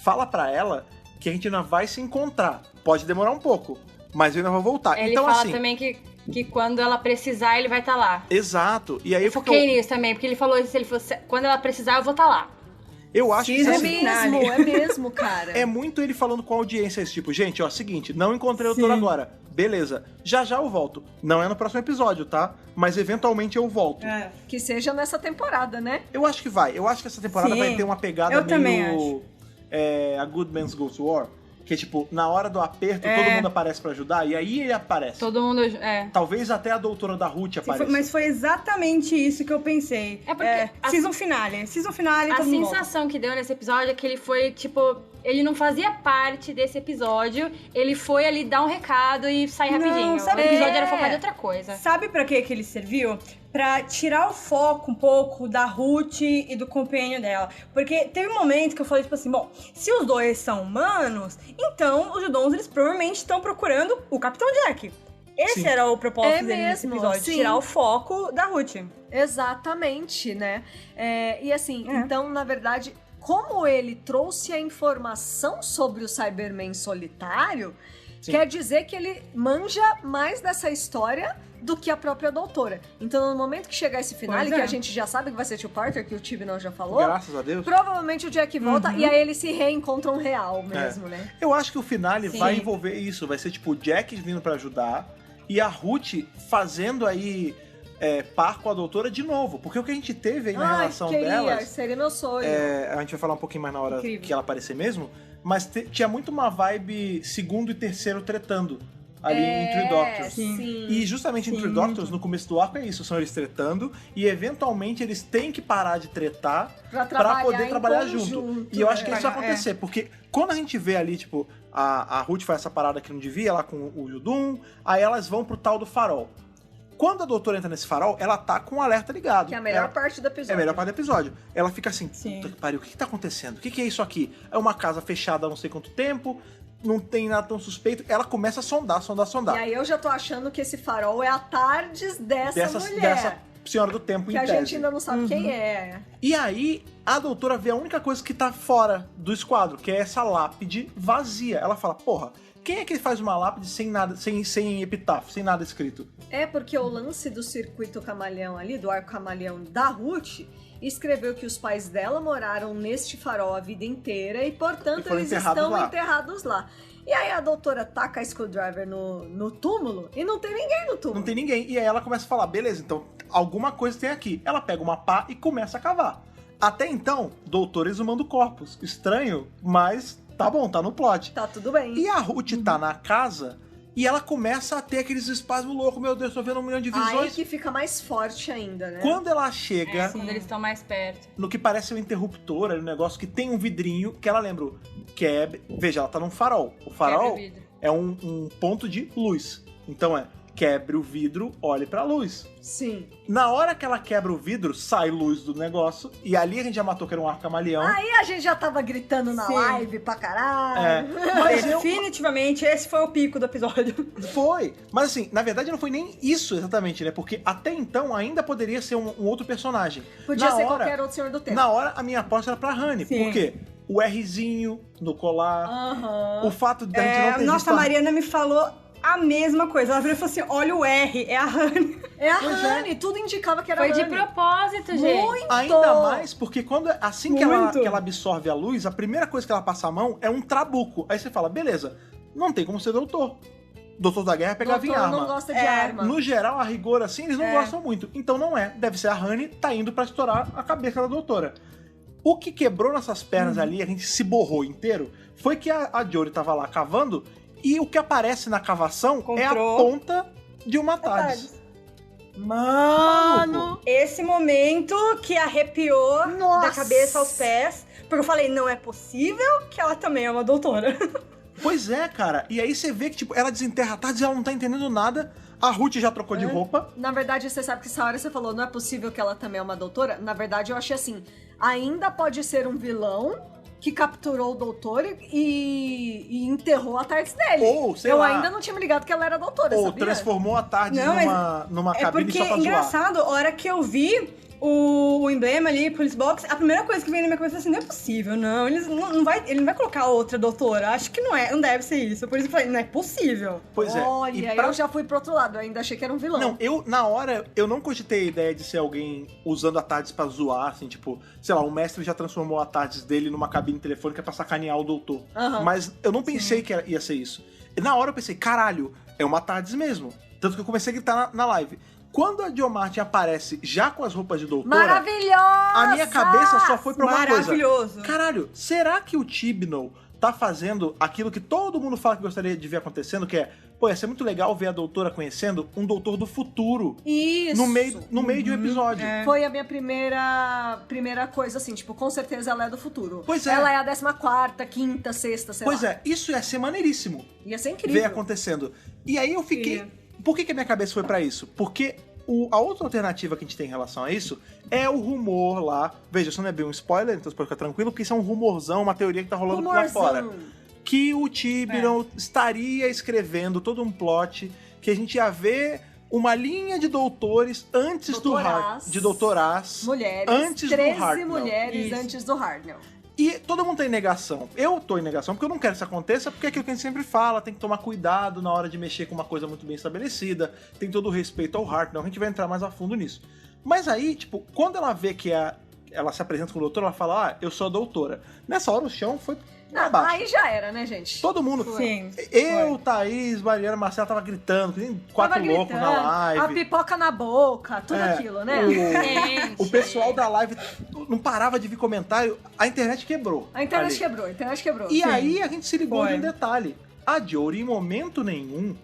fala pra ela que a gente ainda vai se encontrar. Pode demorar um pouco, mas eu ainda vou voltar. Ele então, fala assim, também que quando ela precisar, ele vai estar lá. Exato. E aí eu foquei nisso também, porque ele falou isso, ele falou, quando ela precisar, eu vou estar lá. Eu acho que é mesmo, cara. É muito ele falando com a audiência, esse tipo, gente, ó, seguinte, não encontrei o doutor agora. Beleza, já eu volto. Não é no próximo episódio, tá? Mas eventualmente eu volto. Que seja nessa temporada, né? Eu acho que vai. Eu acho que essa temporada vai ter uma pegada meio... A Good Man's Go to War. Que, tipo, na hora do aperto, todo mundo aparece pra ajudar, e aí ele aparece. Todo mundo, Talvez até a doutora da Ruth apareça. Mas foi exatamente isso que eu pensei. É porque... Season finale, a sensação que deu nesse episódio é que ele foi, tipo... Ele não fazia parte desse episódio, ele foi ali dar um recado e sair rapidinho. O episódio era focado em outra coisa. Sabe pra que ele serviu? Pra tirar o foco um pouco da Ruth e do companion dela. Porque teve um momento que eu falei, tipo assim, bom, se os dois são humanos, então os Judons, eles provavelmente estão procurando o Capitão Jack. Esse era o propósito dele nesse episódio, tirar o foco da Ruth. Exatamente, né? E assim, então, na verdade, como ele trouxe a informação sobre o Cyberman solitário, quer dizer que ele manja mais dessa história do que a própria doutora. Então, no momento que chegar esse finale, que a gente já sabe que vai ser Tio Parker, que o Tibnon já falou. Graças a Deus. Provavelmente o Jack volta e aí eles se reencontram real mesmo, né? Eu acho que o finale vai envolver isso. Vai ser tipo o Jack vindo pra ajudar e a Ruth fazendo aí par com a doutora de novo. Porque o que a gente teve aí na relação delas... Seria meu sonho. A gente vai falar um pouquinho mais na hora que ela aparecer mesmo. Mas tinha muito uma vibe segundo e terceiro tretando. Ali em Three Doctors. Sim. E justamente em Three Doctors, no começo do arco, é isso. São eles tretando e eventualmente eles têm que parar de tretar pra poder trabalhar junto. E eu acho que isso vai acontecer, porque quando a gente vê ali, tipo, a Ruth faz essa parada que não devia, lá com o Judum, aí elas vão pro tal do farol. Quando a doutora entra nesse farol, ela tá com o alerta ligado. Que é a melhor parte do episódio. É a melhor parte do episódio. Ela fica assim, puta que pariu, o que tá acontecendo? O que é isso aqui? É uma casa fechada há não sei quanto tempo, não tem nada tão suspeito. Ela começa a sondar. E aí eu já tô achando que esse farol é a TARDIS dessa mulher. Dessa senhora do tempo, que a gente ainda não sabe quem é. E aí, a doutora vê a única coisa que tá fora do esquadro, que é essa lápide vazia. Ela fala, porra, quem é que faz uma lápide sem nada, sem epitáfio, sem nada escrito? Porque o lance do circuito camaleão ali, do arco camaleão da Ruth, escreveu que os pais dela moraram neste farol a vida inteira e, portanto, eles estão enterrados lá. E aí a doutora taca a screwdriver no túmulo e não tem ninguém no túmulo. Não tem ninguém. E aí ela começa a falar, beleza, então alguma coisa tem aqui. Ela pega uma pá e começa a cavar. Até então, doutor exumando corpos. Estranho, mas tá bom, tá no plot. Tá tudo bem. E a Ruth tá na casa e ela começa a ter aqueles espasmos loucos. Meu Deus, tô vendo 1 milhão de visões. Aí que fica mais forte ainda, né? Quando ela chega... quando eles estão mais perto. No que parece um interruptor, um negócio que tem um vidrinho, que ela lembra, veja, ela tá num farol. O farol é um ponto de luz. Então quebre o vidro, olhe pra luz. Sim. Na hora que ela quebra o vidro, sai luz do negócio. E ali a gente já matou que era um arco camaleão. Aí a gente já tava gritando na live pra caralho. Mas definitivamente esse foi o pico do episódio. Foi. Mas assim, na verdade não foi nem isso exatamente, né? Porque até então ainda poderia ser um outro personagem. Podia ser qualquer outro Senhor do Tempo. Na hora, a minha aposta era pra Honey. Por quê? O Rzinho no colar. O fato da gente não ter Nossa, a Mariana me falou a mesma coisa. Ela virou e falou assim, olha o R, é a Honey. É a Honey, tudo indicava que era a Honey. Foi de propósito, gente. Muito! Ainda mais porque assim que ela absorve a luz, a primeira coisa que ela passa a mão é um trabuco. Aí você fala, beleza, não tem como ser doutor. Doutor da Guerra pegava em arma. Não gosta de arma. No geral, a rigor, assim, eles não gostam muito. Então não é. Deve ser a Honey tá indo pra estourar a cabeça da doutora. O que quebrou nossas pernas ali, a gente se borrou inteiro, foi que a Jodie tava lá cavando e o que aparece na cavação é a ponta de uma TARDIS. Mano! Esse momento que arrepiou da cabeça aos pés, porque eu falei, não é possível que ela também é uma doutora. Pois é, cara. E aí você vê que, tipo, ela desenterra a TARDIS e ela não tá entendendo nada. A Ruth já trocou de roupa. Na verdade, você sabe que essa hora você falou, não é possível que ela também é uma doutora? Na verdade, eu achei assim, ainda pode ser um vilão que capturou o doutor e enterrou a TARDIS dele. Ou, sei lá. Eu ainda não tinha me ligado que ela era doutora, Ou sabia? transformou a TARDIS numa cabine só pra zoar. É porque, engraçado, a hora que eu vi o emblema ali, Police Box, a primeira coisa que veio na minha cabeça assim, não é possível, não. Ele não vai colocar outra doutora. Acho que não deve ser isso. Por isso que eu falei, não é possível. Pois é. Olha, eu já fui pro outro lado, eu ainda achei que era um vilão. Não, na hora, eu não cogitei a ideia de ser alguém usando a TARDIS pra zoar, assim, tipo, sei lá, o mestre já transformou a TARDIS dele numa cabine telefônica pra sacanear o doutor. Mas eu não pensei que ia ser isso. E na hora eu pensei, caralho, é uma TARDIS mesmo. Tanto que eu comecei a gritar na live. Quando a Jo Martin aparece já com as roupas de doutora... Maravilhosa! A minha cabeça só foi pra uma coisa. Maravilhoso. Caralho, será que o Chibnall tá fazendo aquilo que todo mundo fala que gostaria de ver acontecendo, que é, pô, ia ser muito legal ver a doutora conhecendo um doutor do futuro. Isso! No meio de um episódio. Foi a minha primeira coisa, assim, tipo, com certeza ela é do futuro. Pois é. Ela é a 14ª, 5ª, 6ª, sei lá. Pois é, isso ia ser maneiríssimo. Ia ser incrível. Ver acontecendo. E aí eu fiquei... Por que a minha cabeça foi pra isso? Porque a outra alternativa que a gente tem em relação a isso é o rumor lá. Veja, isso não é bem um spoiler, então você pode ficar tranquilo, porque isso é um rumorzão, uma teoria que tá rolando por lá fora. Que o Chibnall estaria escrevendo todo um plot que a gente ia ver uma linha de doutores antes de doutorás. Mulheres. Antes 13 do Hartnell. mulheres antes do Hartnell. E todo mundo tá em negação. Eu tô em negação porque eu não quero que isso aconteça, porque é aquilo que a gente sempre fala, tem que tomar cuidado na hora de mexer com uma coisa muito bem estabelecida, tem todo o respeito ao Hartnell, a gente vai entrar mais a fundo nisso. Mas aí, tipo, quando ela vê que ela se apresenta como doutora, ela fala, eu sou a doutora. Nessa hora o chão foi abaixo. Aí já era, né, gente? Todo mundo. Sim. Thaís, Mariana, Marcela tava gritando, que nem quatro loucos na live. A pipoca na boca, tudo aquilo, né? O pessoal da live não parava de vir comentário, a internet quebrou. A internet quebrou. E aí a gente se ligou de um detalhe. A Jodie, em momento nenhum,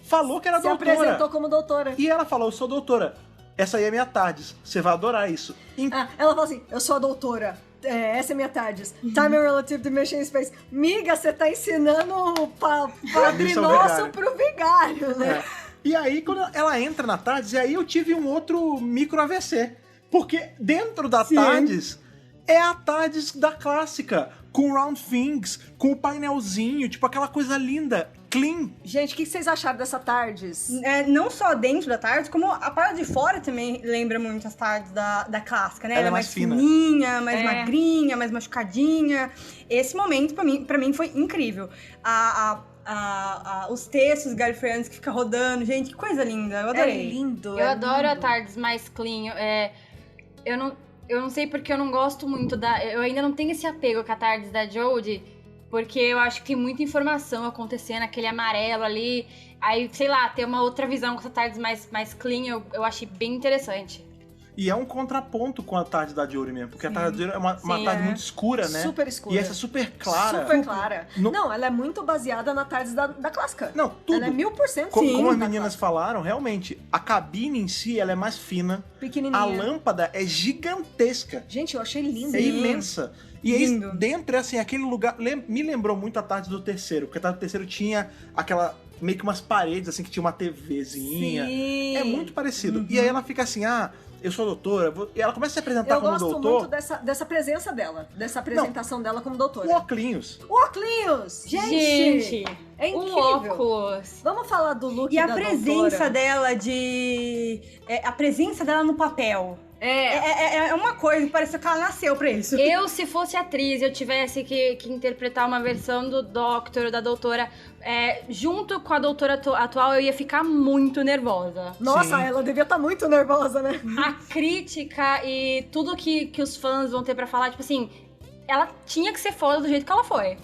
falou que era doutora. Se apresentou como doutora. E ela falou, eu sou doutora. Essa aí é minha TARDIS. Você vai adorar isso. Ela falou assim, eu sou a doutora. Essa é minha TARDIS. Time and Relative Dimension in Space. Miga, você tá ensinando o Padre Nosso pro vigário, né? E aí, quando ela entra na TARDIS, e aí eu tive um outro micro AVC. Porque dentro da TARDIS é a TARDIS da clássica. Com round things, com o painelzinho, tipo aquela coisa linda, clean. Gente, o que vocês acharam dessa TARDIS? Não só dentro da TARDIS, como a parte de fora também lembra muito as TARDIS da clássica, né? Ela é mais fina. fininha, mais magrinha, mais machucadinha. Esse momento, pra mim foi incrível. Os textos galifreanos que ficam rodando. Gente, que coisa linda. Eu adorei. É lindo. Eu adoro a TARDIS mais clean. Eu não sei porque eu não gosto muito eu ainda não tenho esse apego com a TARDIS da Jodie, porque eu acho que tem muita informação acontecendo, aquele amarelo ali. Aí, sei lá, ter uma outra visão com essa TARDIS mais clean, eu achei bem interessante. E é um contraponto com a TARDIS da Jodie mesmo, porque a TARDIS da Jodie é uma TARDIS muito escura, né? Super escura. E essa é super clara. Super clara. Não, ela é muito baseada na TARDIS da clássica. Não, tudo. Ela é 1000% Como as meninas falaram, realmente, a cabine em si, ela é mais fina. Pequenininha. A lâmpada é gigantesca. Gente, eu achei linda. É imensa. E aí, dentro, assim, aquele lugar... Me lembrou muito a TARDIS do terceiro, porque a TARDIS do terceiro tinha aquela... meio que umas paredes, assim, que tinha uma TVzinha. Sim. É muito parecido. E aí ela fica assim, eu sou doutora. E ela começa a se apresentar como doutor. Eu gosto muito dessa presença dela. Dessa apresentação dela como doutora. O Oclinhos. O Oclinhos! Gente! É incrível. O óculos. Vamos falar do look E da a presença doutora. dela a presença dela no papel. É uma coisa, parece que ela nasceu pra isso. Eu, se fosse atriz, eu tivesse que interpretar uma versão do Doctor, da doutora, junto com a doutora atual, eu ia ficar muito nervosa. Nossa, Sim. ela devia estar muito nervosa, né? A crítica e tudo que os fãs vão ter pra falar, tipo assim, ela tinha que ser foda do jeito que ela foi.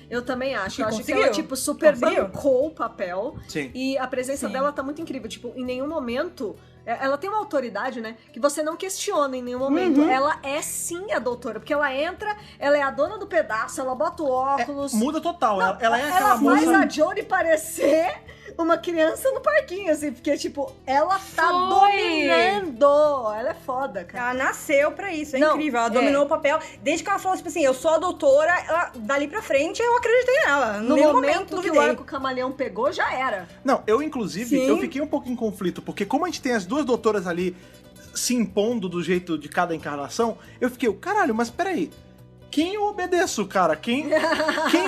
Eu também acho. E Eu acho que conseguiu. ela, tipo, super Conseguiu. bancou o papel. Sim. E a presença Sim. dela tá muito incrível. Tipo, em nenhum momento... Ela tem uma autoridade, né? Que você não questiona em nenhum momento. Ela é sim a doutora. Porque ela entra, ela é a dona do pedaço, ela bota o óculos. Muda total. Não, ela é aquela ela faz moça... a Jodie parecer uma criança no parquinho, assim. Porque, tipo, ela tá Foi. dominando. Ela é foda, cara. Ela nasceu pra isso, é Não, incrível. Ela dominou o papel. Desde que ela falou, tipo assim, eu sou a doutora, dali pra frente eu acreditei nela. No Nenhum momento que duvidei. o arco camaleão pegou, já era. Não, eu inclusive, Sim. eu fiquei um pouco em conflito, porque como a gente tem as duas doutoras ali se impondo do jeito de cada encarnação, eu fiquei, caralho, mas peraí, quem eu obedeço, cara? Quem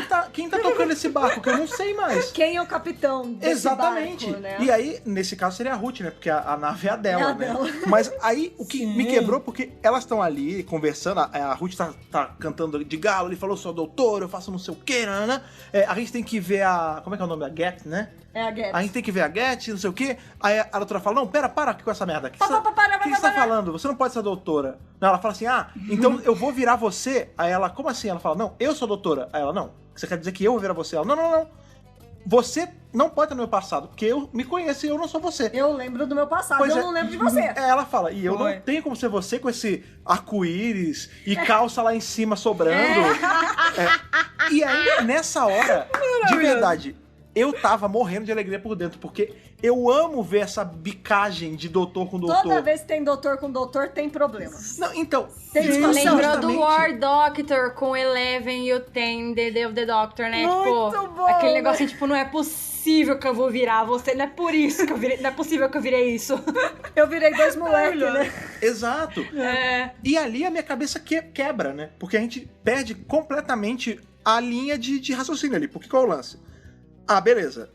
tá tocando esse barco? Que eu não sei mais. Quem é o capitão desse Exatamente. barco, né? E aí, nesse caso, seria a Ruth, né? Porque a nave é a dela, É a né? dela. Mas aí, o que Sim. me quebrou, porque elas estão ali conversando, a Ruth tá cantando de galo, ele falou, sou a doutora, eu faço não sei o quê, né? A gente tem que ver como é que é o nome? A Get, né? É a Get. A gente tem que ver a Get, não sei o quê. Aí a doutora fala, não, para aqui com essa merda. O que Para, você tá falando? Você não pode ser a doutora. Não, ela fala assim, então eu vou virar você. Aí ela, como assim? Ela fala, não, eu sou a doutora. Aí ela, não, você quer dizer que eu vou virar você? Ela, não. Você não pode estar no meu passado, porque eu me conheço e eu não sou você. Eu lembro do meu passado, Pois eu é. não lembro de você. Ela fala, e eu Foi. não tenho como ser você com esse arco-íris e calça lá em cima sobrando. E aí, nessa hora, de verdade, eu tava morrendo de alegria por dentro, porque eu amo ver essa bicagem de doutor com doutor. Toda vez que tem doutor com doutor, tem problema. Não, então, Tem discussão. Lembrou do justamente- War Doctor com o Eleven e o Ten, The Doctor, né? Muito tipo, bom, aquele né? negócio, tipo, não é possível que eu vou virar você, não é por isso que eu virei, não é possível que eu virei isso. Eu virei dois moleques, né? Exato. E ali a minha cabeça quebra, né? Porque a gente perde completamente a linha de raciocínio ali. Porque qual é o lance? Beleza.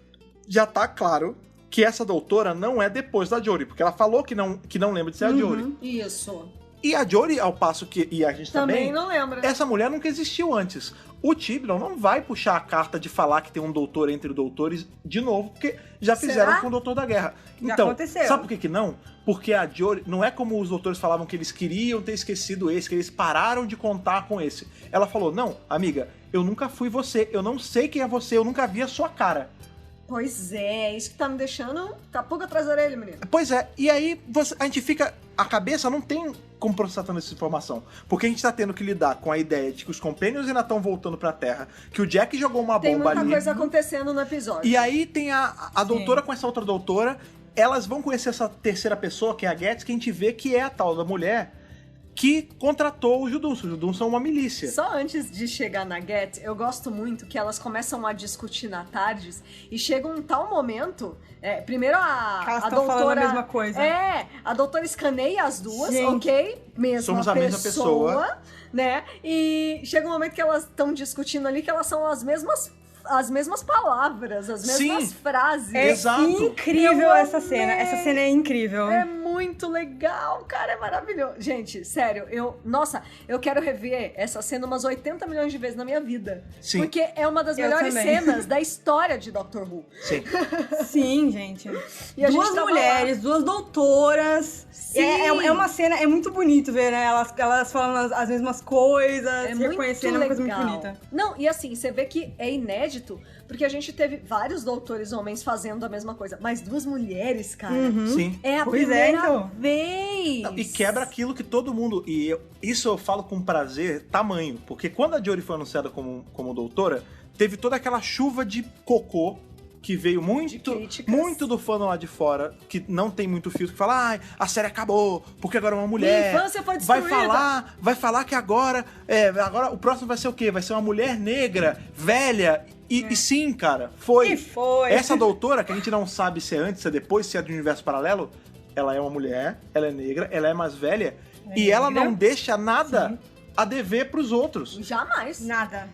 Já tá claro que essa doutora não é depois da Jodie, porque ela falou que não lembra de ser a Jodie. Isso. E a Jodie, ao passo que... E a gente Também também... não lembra. Essa mulher nunca existiu antes. O Tibnon não vai puxar a carta de falar que tem um doutor entre doutores de novo, porque já fizeram Será? com o Doutor da Guerra. Já Então, aconteceu. sabe por que não? Porque a Jodie... Não é como os doutores falavam que eles queriam ter esquecido esse, que eles pararam de contar com esse. Ela falou, não, amiga, eu nunca fui você, eu não sei quem é você, eu nunca vi a sua cara. Pois é, isso que tá me deixando capuga atrás da orelha, menino. Pois é, e aí a gente fica... A cabeça não tem como processar toda essa informação. Porque a gente tá tendo que lidar com a ideia de que os Companions ainda estão voltando pra Terra, que o Jack jogou uma Tem bomba muita ali. coisa acontecendo no episódio. E aí tem a doutora com essa outra doutora, elas vão conhecer essa terceira pessoa, que é a Getz, que a gente vê que é a tal da mulher que contratou o Judunso. O Judunso é uma milícia. Só antes de chegar na Get, eu gosto muito que elas começam a discutir na Tardes e chega um tal momento. Primeiro Elas a tão falando doutora. a mesma coisa. A doutora escaneia as duas, Gente. ok? Somos a mesma pessoa. Né? E chega um momento que elas estão discutindo ali que elas são as mesmas palavras, as mesmas Sim. frases. É Exato. incrível Eu essa amei. cena. Essa cena é incrível. É muito legal, cara, é maravilhoso. Gente, sério, eu quero rever essa cena umas 80 milhões de vezes na minha vida. Sim. Porque é uma das Eu melhores também. cenas da história de Doctor Who. Sim. Sim, gente. E a Duas gente tava mulheres, duas doutoras. Sim. É uma cena, é muito bonito ver, né? Elas falando as mesmas coisas, É se muito reconhecendo, é uma coisa muito legal. bonita. Não, e assim, você vê que é inédito, porque a gente teve vários doutores homens fazendo a mesma coisa, mas duas mulheres, cara. Sim. É a Pois é, primeira então. vez. E quebra aquilo que todo mundo... Isso eu falo com prazer tamanho. Porque quando a Jodie foi anunciada como doutora, teve toda aquela chuva de cocô que veio muito do fã lá de fora, que não tem muito filtro, que fala, a série acabou, porque agora é uma mulher. Minha infância foi destruída. Vai falar que agora o próximo vai ser o quê? Vai ser uma mulher negra, velha. E sim, cara, foi. E foi. Essa doutora, que a gente não sabe se é antes, se é depois, se é do universo paralelo, ela é uma mulher, ela é negra, ela é mais velha, e ela não deixa nada a dever pros outros. Jamais. Nada.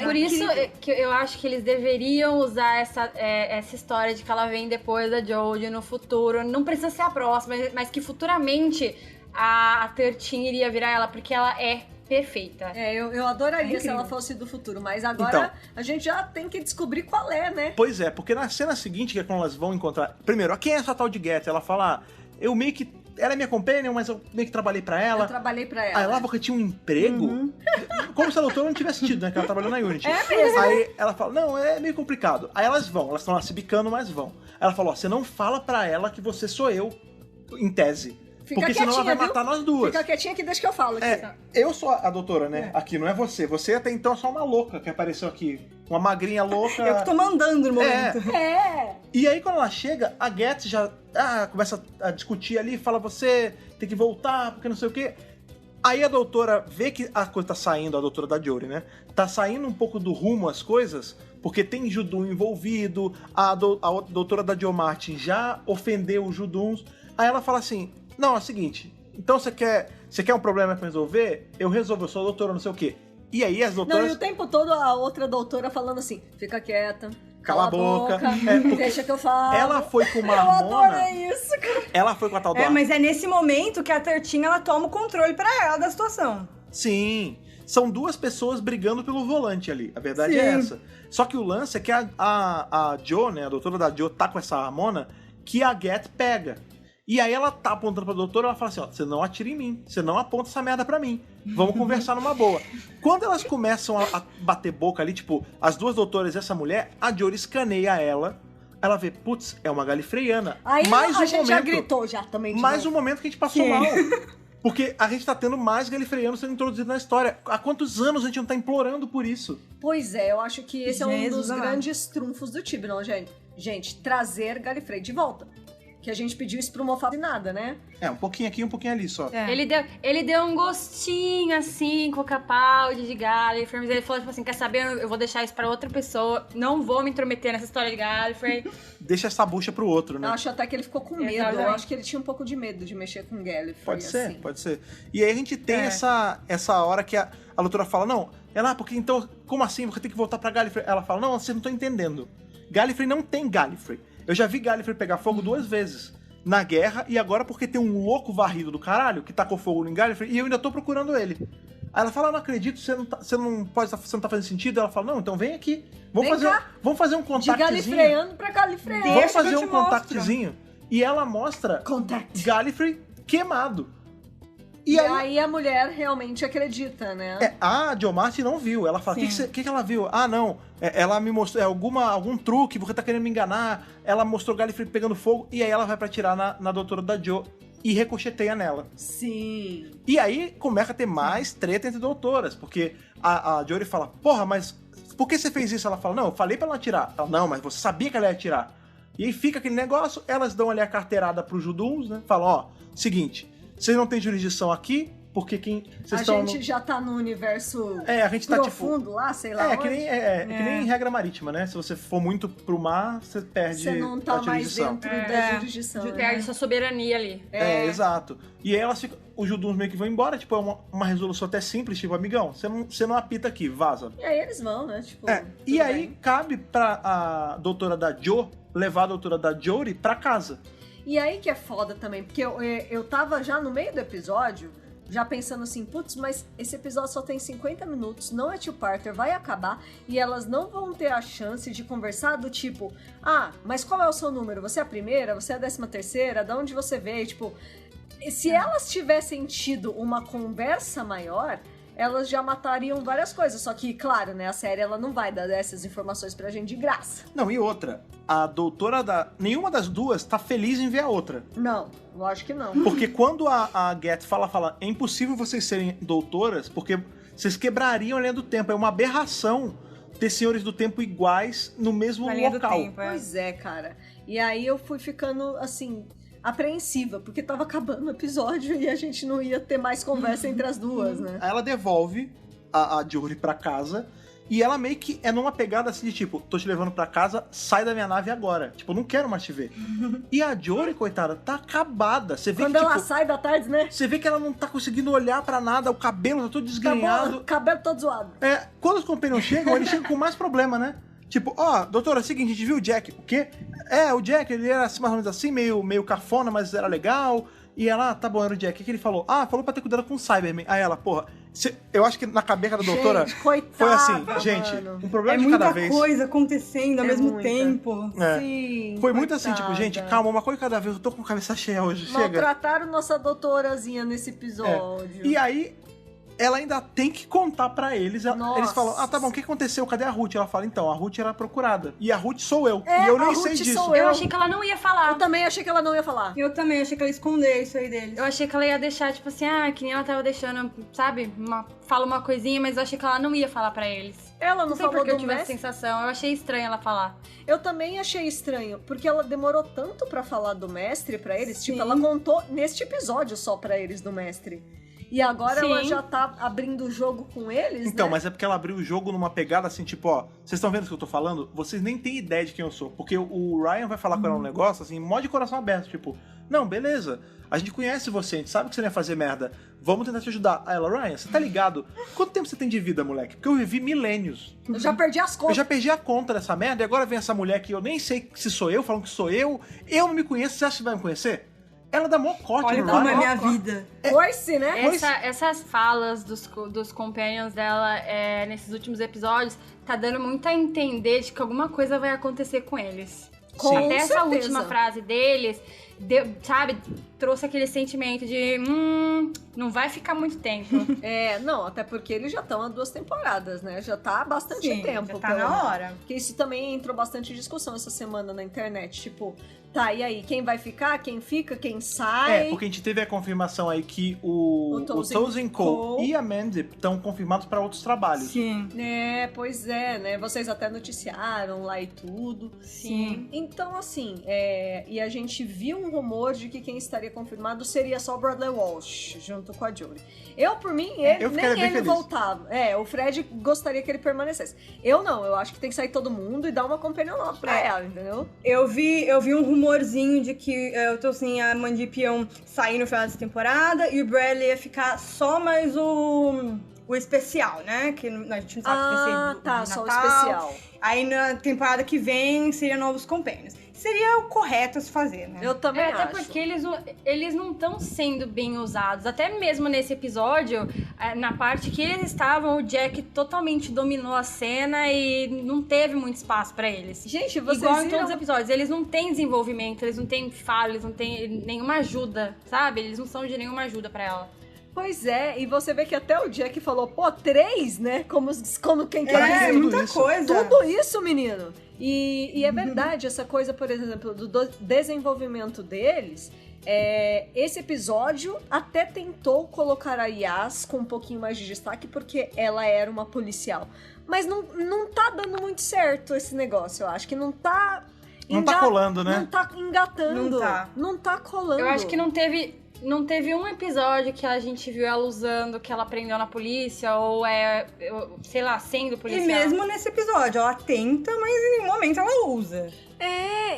Por isso que eu acho que eles deveriam usar essa história de que ela vem depois da Jodie no futuro. Não precisa ser a próxima, mas que futuramente a 13 iria virar ela, porque ela é perfeita. Eu adoraria se ela fosse do futuro, mas agora a gente já tem que descobrir qual é, né? Pois é, porque na cena seguinte, que é quando elas vão encontrar... Primeiro, quem é essa tal de Get? Ela fala, eu meio que... Ela é minha companion, mas eu meio que trabalhei pra ela. Eu trabalhei pra ela. Aí ela porque tinha um emprego. Como se a doutora não tivesse tido, né? Que ela trabalhou na Unity. É mesmo. Aí ela fala, não, é meio complicado. Aí elas estão lá se bicando, mas vão. Aí ela falou, você não fala pra ela que você sou eu, em tese. Fica porque senão ela vai matar nós duas. Fica quietinha que deixa que eu falo aqui. Eu sou a doutora, né? Aqui, não é você. Você até então é só uma louca que apareceu aqui. Uma magrinha louca. Eu que tô mandando no momento. E aí quando ela chega, a Get já começa a discutir ali, fala, você tem que voltar, porque não sei o quê. Aí a doutora vê que a coisa tá saindo, a doutora da Jodie, né? Tá saindo um pouco do rumo as coisas, porque tem Judum envolvido, a doutora da Jo Martin já ofendeu os Juduns. Aí ela fala assim, não, é o seguinte, então você quer um problema pra resolver? Eu resolvo, eu sou a doutora, não sei o quê. E aí as doutoras... Não, e o tempo todo a outra doutora falando assim, fica quieta, cala a boca. Deixa que eu falo. Ela foi com uma Eu hormona... adorei isso, cara. Ela foi com a tal do... Mas é nesse momento que a 13 ela toma o controle pra ela da situação. Sim. São duas pessoas brigando pelo volante ali. A verdade é essa. Só que o lance é que a Jo, né, a doutora da Jo, tá com essa hormona que a Get pega. E aí ela tá apontando pra doutora, ela fala assim, ó, você não atira em mim, você não aponta essa merda pra mim. Vamos conversar numa boa. Quando elas começam a bater boca ali, tipo, as duas doutoras e essa mulher, a Jodie escaneia ela vê, putz, é uma galifreiana. Aí a gente já gritou já também. Mais um momento que a gente passou mal. Porque a gente tá tendo mais galifreianos sendo introduzidos na história. Há quantos anos a gente não tá implorando por isso? Pois é, eu acho que esse é um dos grandes trunfos do Tibnon, gente. Gente, trazer Galifrey de volta. Que a gente pediu isso pro Moffat e nada, né? Um pouquinho aqui e um pouquinho ali só. Ele deu um gostinho, assim, com o Capaldi de Gallifrey, mas ele falou, tipo assim, quer saber, eu vou deixar isso pra outra pessoa, não vou me intrometer nessa história de Gallifrey. Deixa essa bucha pro outro, né? Eu acho até que ele ficou com medo. Exatamente. Eu acho que ele tinha um pouco de medo de mexer com Gallifrey. Pode ser, assim. pode ser. E aí a gente tem essa hora que a doutora fala, não, porque então, como assim? Você tem que voltar pra Gallifrey. Ela fala, não, vocês não estão entendendo. Gallifrey não tem Gallifrey. Eu já vi Gallifrey pegar fogo 2 vezes. Na guerra, e agora porque tem um louco varrido do caralho que tacou fogo em Gallifrey e eu ainda tô procurando ele. Aí ela fala, não acredito, você não tá fazendo sentido. Ela fala, não, então vem aqui. Vamos fazer um contactezinho. De galifreando pra galifreando. Vamos fazer um contactezinho. E ela mostra Gallifrey queimado. E aí a mulher realmente acredita, né? A Jo Martin não viu. Ela fala, o que ela viu? Ah, não. Ela me mostrou algum truque, você tá querendo me enganar. Ela mostrou Gallifrey pegando fogo e aí ela vai pra atirar na doutora da Jo e ricocheteia nela. Sim. E aí começa a ter mais treta entre doutoras, porque a Jodie fala, porra, mas por que você fez isso? Ela fala, não, eu falei pra ela atirar. Ela, não, mas você sabia que ela ia atirar. E aí fica aquele negócio, elas dão ali a carteirada pros Juduns, né? Falam, ó, seguinte, vocês não têm jurisdição aqui, porque quem... A gente já tá no universo a gente tá, profundo lá, sei lá onde. Que nem regra marítima, né? Se você for muito pro mar, você perde a jurisdição. Você não tá mais dentro da jurisdição. Perde sua soberania ali. Exato. E aí elas ficam... Os Juduns meio que vão embora, tipo, é uma resolução até simples, tipo, amigão, você não apita aqui, vaza. E aí eles vão, né? Tipo, e aí cabe pra a doutora da Jo levar a doutora da Jodie pra casa. E aí que é foda também, porque eu tava já no meio do episódio, já pensando assim, putz, mas esse episódio só tem 50 minutos, não é two-parter, vai acabar, e elas não vão ter a chance de conversar do tipo, mas qual é o seu número? Você é a primeira? Você é a 13ª? De onde você veio? Tipo, se elas tivessem tido uma conversa maior, elas já matariam várias coisas. Só que, claro, né, a série ela não vai dar essas informações pra gente de graça. Não, e outra, a doutora nenhuma das duas tá feliz em ver a outra. Não, lógico que não. Porque quando a Get fala, é impossível vocês serem doutoras, porque vocês quebrariam a linha do tempo. É uma aberração ter senhores do tempo iguais no mesmo local. Tempo, Pois é, cara. E aí eu fui ficando, assim... apreensiva, porque tava acabando o episódio e a gente não ia ter mais conversa entre as duas, né? Aí ela devolve a Jodie pra casa E ela meio que é numa pegada assim de tipo, tô te levando pra casa, sai da minha nave agora. Tipo, eu não quero mais te ver. E a Jory, coitada, tá acabada. Você vê Quando que, ela tipo, sai da tarde, né? você vê que ela não tá conseguindo olhar pra nada, o cabelo tá todo desgrenhado. Cabelo todo zoado. Quando os Companions chegam, eles chegam com mais problema, né? Tipo, doutora, é o seguinte, a gente viu o Jack. O quê? O Jack, ele era assim, mais ou menos assim, meio cafona, mas era legal. E ela, tá bom, era o Jack. O que ele falou? Falou pra ter cuidado com o Cyberman. Aí ela, porra, eu acho que na cabeça da doutora coitada, foi assim, gente, um problema de cada vez. É muita coisa acontecendo ao mesmo tempo. Sim, foi muito assim, tipo, gente, calma, uma coisa de cada vez, eu tô com a cabeça cheia hoje, chega. Maltrataram nossa doutorazinha nesse episódio. E aí, ela ainda tem que contar pra eles. Nossa. Eles falam, tá bom, o que aconteceu? Cadê a Ruth? Ela fala, então, a Ruth era procurada. E a Ruth sou eu. E eu nem sei disso. Eu achei que ela não ia falar. Eu também achei que ela não ia falar. Eu também achei que ela ia esconder isso aí deles. Eu achei que ela ia deixar, tipo assim, que nem ela tava deixando, sabe? Fala uma coisinha, mas eu achei que ela não ia falar pra eles. Ela não sei falou porque eu do tive essa mestre? sensação. Eu achei estranho ela falar. Eu também achei estranho, porque ela demorou tanto pra falar do mestre pra eles. Sim. Tipo, ela contou neste episódio só pra eles do mestre. E agora Sim. ela já tá abrindo o jogo com eles, Então, né? mas é porque ela abriu o jogo numa pegada assim, tipo, vocês estão vendo o que eu tô falando? Vocês nem têm ideia de quem eu sou. Porque o Ryan vai falar com ela um negócio, assim, mó de coração aberto, tipo, não, beleza, a gente conhece você, a gente sabe que você não ia fazer merda, vamos tentar te ajudar. Aí ela, Ryan, você tá ligado? Quanto tempo você tem de vida, moleque? Porque eu vivi milênios. Eu já perdi as Eu contas. já perdi a conta dessa merda e agora vem essa mulher que eu nem sei se sou eu, falando que sou eu não me conheço, você acha que vai me conhecer? Ela dá mó corte Olha no como é Ryan. minha vida. Foi-se, né? Essas falas dos companions dela nesses últimos episódios tá dando muito a entender de que alguma coisa vai acontecer com eles. Com Até essa certeza. última frase deles, sabe, trouxe aquele sentimento de não vai ficar muito tempo. Não, até porque eles já estão há 2 temporadas, né? Já tá há bastante Sim, tempo. já tá na hora. Porque isso também entrou bastante em discussão essa semana na internet. Tipo, tá, e aí? Quem vai ficar? Quem fica? Quem sai? Porque a gente teve a confirmação aí que o Tozen Cole e a Mandy estão confirmados para outros trabalhos. Sim. Pois é, né? Vocês até noticiaram lá e tudo. Sim. Então, assim, e a gente viu um rumor de que quem estaria confirmado seria só o Bradley Walsh, junto com a Jory. Eu, por mim, eu nem ele feliz. voltava. O Fred gostaria que ele permanecesse. Eu não, eu acho que tem que sair todo mundo e dar uma companhia nova pra ela, entendeu? Eu vi um rumorzinho de que o Tosin e a Mandy iam sair no final dessa temporada e o Bradley ia ficar só mais o especial, né? Que a gente não sabe se vai ser do só o Natal. especial. Aí na temporada que vem seria novos companions. Seria o correto a se fazer, né? Eu também acho. Até porque eles não estão sendo bem usados. Até mesmo nesse episódio, na parte que eles estavam, o Jack totalmente dominou a cena e não teve muito espaço pra eles. Gente, vocês Igual em viram... todos os episódios. Eles não têm desenvolvimento, eles não têm fala, eles não têm nenhuma ajuda, sabe? Eles não são de nenhuma ajuda pra ela. Pois é, e você vê que até o Jack falou, 3, né? Como quem quer dizer. Muita coisa. Tudo isso, menino. E é verdade, essa coisa, por exemplo, do desenvolvimento deles. Esse episódio até tentou colocar a Yas com um pouquinho mais de destaque, porque ela era uma policial. Mas não tá dando muito certo esse negócio, eu acho que não tá... Não tá colando, né? Não tá engatando. Não tá colando. Eu acho que não teve um episódio que a gente viu ela usando, que ela aprendeu na polícia, ou sei lá, sendo policial. E mesmo nesse episódio, ela tenta, mas em nenhum momento ela usa.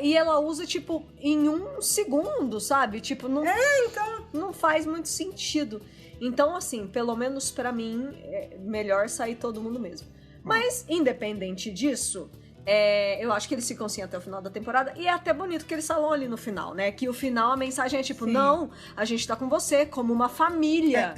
E ela usa, tipo, em 1 segundo, sabe? Tipo, não... então... Não faz muito sentido. Então, assim, pelo menos pra mim, é melhor sair todo mundo mesmo. Mas, independente disso... eu acho que eles ficam assim até o final da temporada. E é até bonito que eles falam ali no final, né? Que o final, a mensagem é tipo, Sim. Não, a gente tá com você como uma família.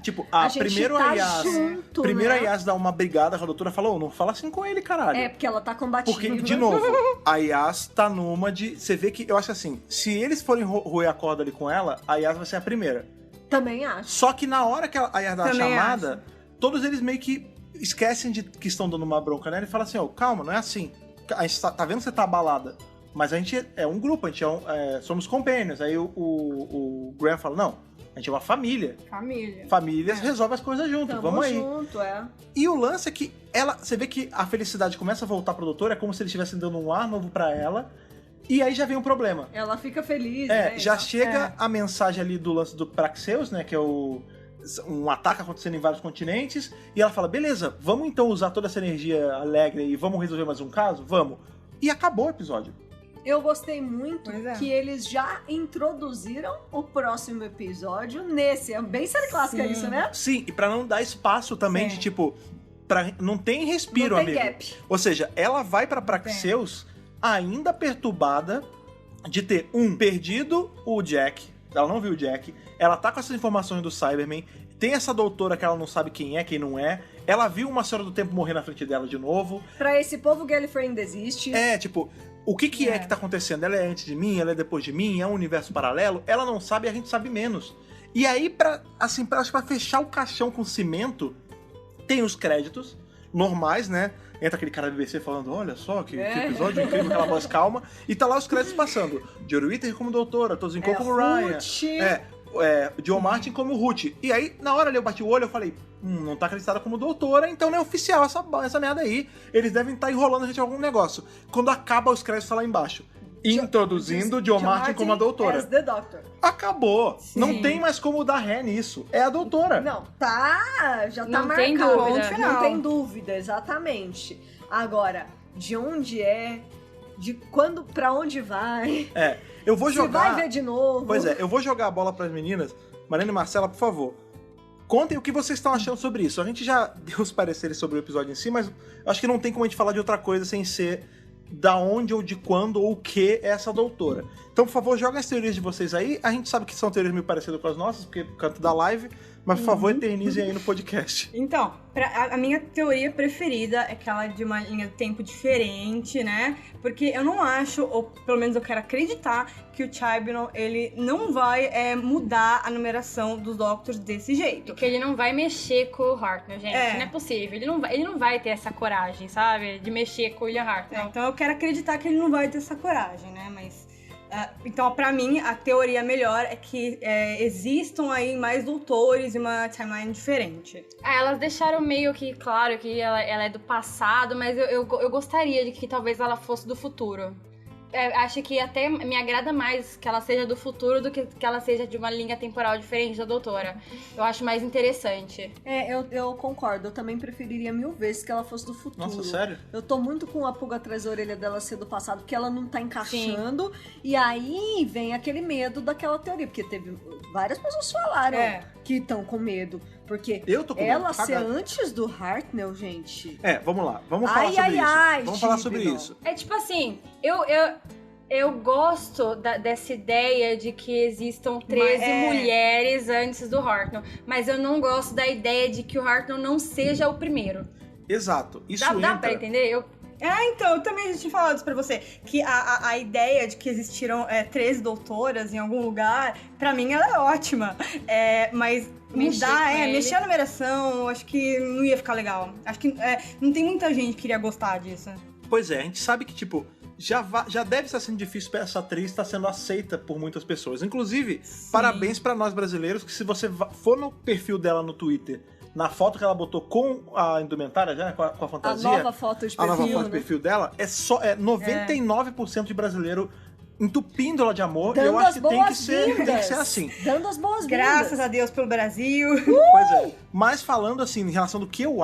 Primeiro tá a Yas. junto, Primeiro né? a Yas dá uma brigada com a doutora e falou, não fala assim com ele, caralho. Porque ela tá combatendo. Porque, de novo, a Yas tá numa de... Você vê que, eu acho assim, se eles forem roer a corda ali com ela, a Yas vai ser a primeira. Também acho. Só que na hora que a Yas dá a Também chamada, todos eles meio que esquecem de que estão dando uma bronca nela e falam assim, calma, não é assim. A gente tá vendo que você tá abalada, mas a gente é um grupo, a gente somos companions. Aí o Graham fala, não, a gente é uma família. Famílias resolvem as coisas junto, Tamo vamos aí. junto, E o lance é que você vê que a felicidade começa a voltar pro doutor, é como se eles estivessem dando um ar novo pra ela, e aí já vem um problema. Ela fica feliz, né? Já chega a mensagem ali do lance do Praxeus, né, que é o... um ataque acontecendo em vários continentes, e ela fala, beleza, vamos então usar toda essa energia alegre e vamos resolver mais um caso? Vamos. E acabou o episódio. Eu gostei muito que eles já introduziram o próximo episódio nesse. É bem série clássica isso, né? Sim, e pra não dar espaço também de tipo... não tem respiro, não tem amigo. Gap. Ou seja, ela vai pra Praxeus ainda perturbada de ter, perdido o Jack. Ela não viu o Jack. Ela tá com essas informações do Cyberman. Tem essa doutora que ela não sabe quem é, quem não é. Ela viu uma Senhora do Tempo morrer na frente dela de novo. Pra esse povo, Gallifrey ainda existe. Tipo... O que é que tá acontecendo? Ela é antes de mim? Ela é depois de mim? É um universo paralelo? Ela não sabe e a gente sabe menos. E aí, pra fechar o caixão com cimento, tem os créditos normais, né? Entra aquele cara da BBC falando, olha só, que episódio incrível, aquela voz calma. E tá lá os créditos passando. Jodie Whittaker como doutora, Tozinho como Ryan. John Martin como Ruth. E aí, na hora ali eu bati o olho, eu falei, não tá acreditada como doutora, então não é oficial essa merda aí. Eles devem estar enrolando a gente em algum negócio. Quando acaba os créditos, tá lá embaixo. Introduzindo John Martin como a doutora. As the Doctor. Acabou. Sim. Não tem mais como dar ré nisso. É a doutora. Não, já tá não marcado. Tem dúvida. Não tem dúvida, exatamente. Agora, de onde é, de quando, pra onde vai. Eu vou jogar... Você vai ver de novo. Pois é, eu vou jogar a bola pras meninas. Mariana e Marcela, por favor, contem o que vocês estão achando sobre isso. A gente já deu os pareceres sobre o episódio em si, mas acho que não tem como a gente falar de outra coisa sem ser da onde ou de quando ou o que é essa doutora. Então, por favor, joguem as teorias de vocês aí. A gente sabe que são teorias meio parecidas com as nossas, porque é por canto da live, mas, por favor, eternizem aí no podcast. Então, a minha teoria preferida é aquela de uma linha do tempo diferente, né? Porque eu não acho, ou pelo menos eu quero acreditar, que o Chibnall, ele não vai mudar a numeração dos Doctors desse jeito. Que ele não vai mexer com o Hartnell, gente. Não é possível. Ele não vai ter essa coragem, sabe? De mexer com o William Hartnell. Então eu quero acreditar que ele não vai ter essa coragem, né? Mas... então, pra mim, a teoria melhor é que existam aí mais doutores e uma timeline diferente. Elas deixaram meio que claro que ela é do passado, mas eu gostaria de que talvez ela fosse do futuro. Acho que até me agrada mais que ela seja do futuro do que ela seja de uma linha temporal diferente da doutora. Eu acho mais interessante. Eu concordo. Eu também preferiria 1000 vezes que ela fosse do futuro. Nossa, sério? Eu tô muito com a pulga atrás da orelha dela ser do passado, porque ela não tá encaixando. Sim. E aí vem aquele medo daquela teoria, porque teve várias pessoas falaram que estão com medo. Porque eu tô com ela medo, ser antes do Hartnell, gente... vamos lá. Vamos falar sobre isso. Vamos falar sobre isso. É tipo assim, eu gosto dessa ideia de que existam 13 mulheres antes do Hartnell. Mas eu não gosto da ideia de que o Hartnell não seja o primeiro. Exato. Isso dá pra entender? Então, eu também já tinha falado isso pra você, que a ideia de que existiram 13 doutoras em algum lugar, pra mim ela é ótima, mas mexer a numeração, acho que não ia ficar legal. Acho que não tem muita gente que iria gostar disso. Pois é, a gente sabe que, tipo, já deve estar sendo difícil pra essa atriz estar sendo aceita por muitas pessoas. Inclusive, parabéns pra nós brasileiros, que se você for no perfil dela no Twitter, na foto que ela botou com a indumentária já, com a fantasia... A nova foto de perfil dela, é 99% de brasileiro entupindo ela de amor. Dando e eu acho que tem que ser assim. Dando as boas-vindas. Graças a Deus pelo Brasil. Pois é. Mas falando assim, em relação do que eu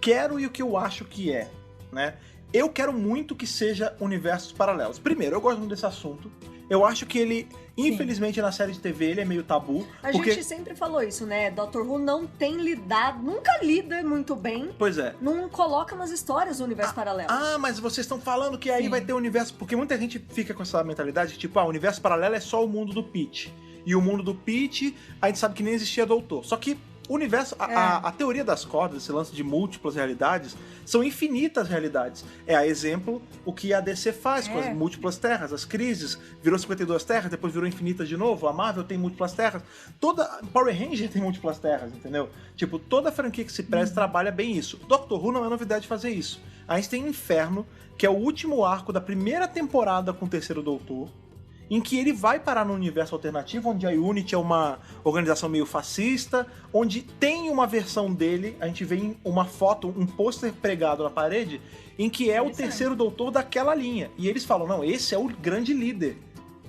quero e o que eu acho que é, né? Eu quero muito que seja universos paralelos. Primeiro, eu gosto muito desse assunto. Eu acho que ele, infelizmente, na série de TV, ele é meio tabu. A gente sempre falou isso, né? Dr. Who não tem lidado, nunca lida muito bem. Pois é. Não coloca nas histórias o universo paralelo. Mas vocês estão falando que aí vai ter o universo... Porque muita gente fica com essa mentalidade, tipo, o universo paralelo é só o mundo do Pete. E o mundo do Pete, a gente sabe que nem existia doutor. Só que o universo, a teoria das cordas, esse lance de múltiplas realidades, são infinitas realidades. A exemplo, o que a DC faz com as múltiplas terras, as crises, virou 52 terras, depois virou infinitas de novo, a Marvel tem múltiplas terras, toda Power Ranger tem múltiplas terras, entendeu? Tipo, toda franquia que se preze trabalha bem isso. Doctor Who não é novidade de fazer isso. A gente tem Inferno, que é o último arco da primeira temporada com o Terceiro Doutor, em que ele vai parar no universo alternativo, onde a Unity é uma organização meio fascista, onde tem uma versão dele, a gente vê uma foto, um pôster pregado na parede, em que é o Terceiro Doutor daquela linha. E eles falam, não, esse é o grande líder.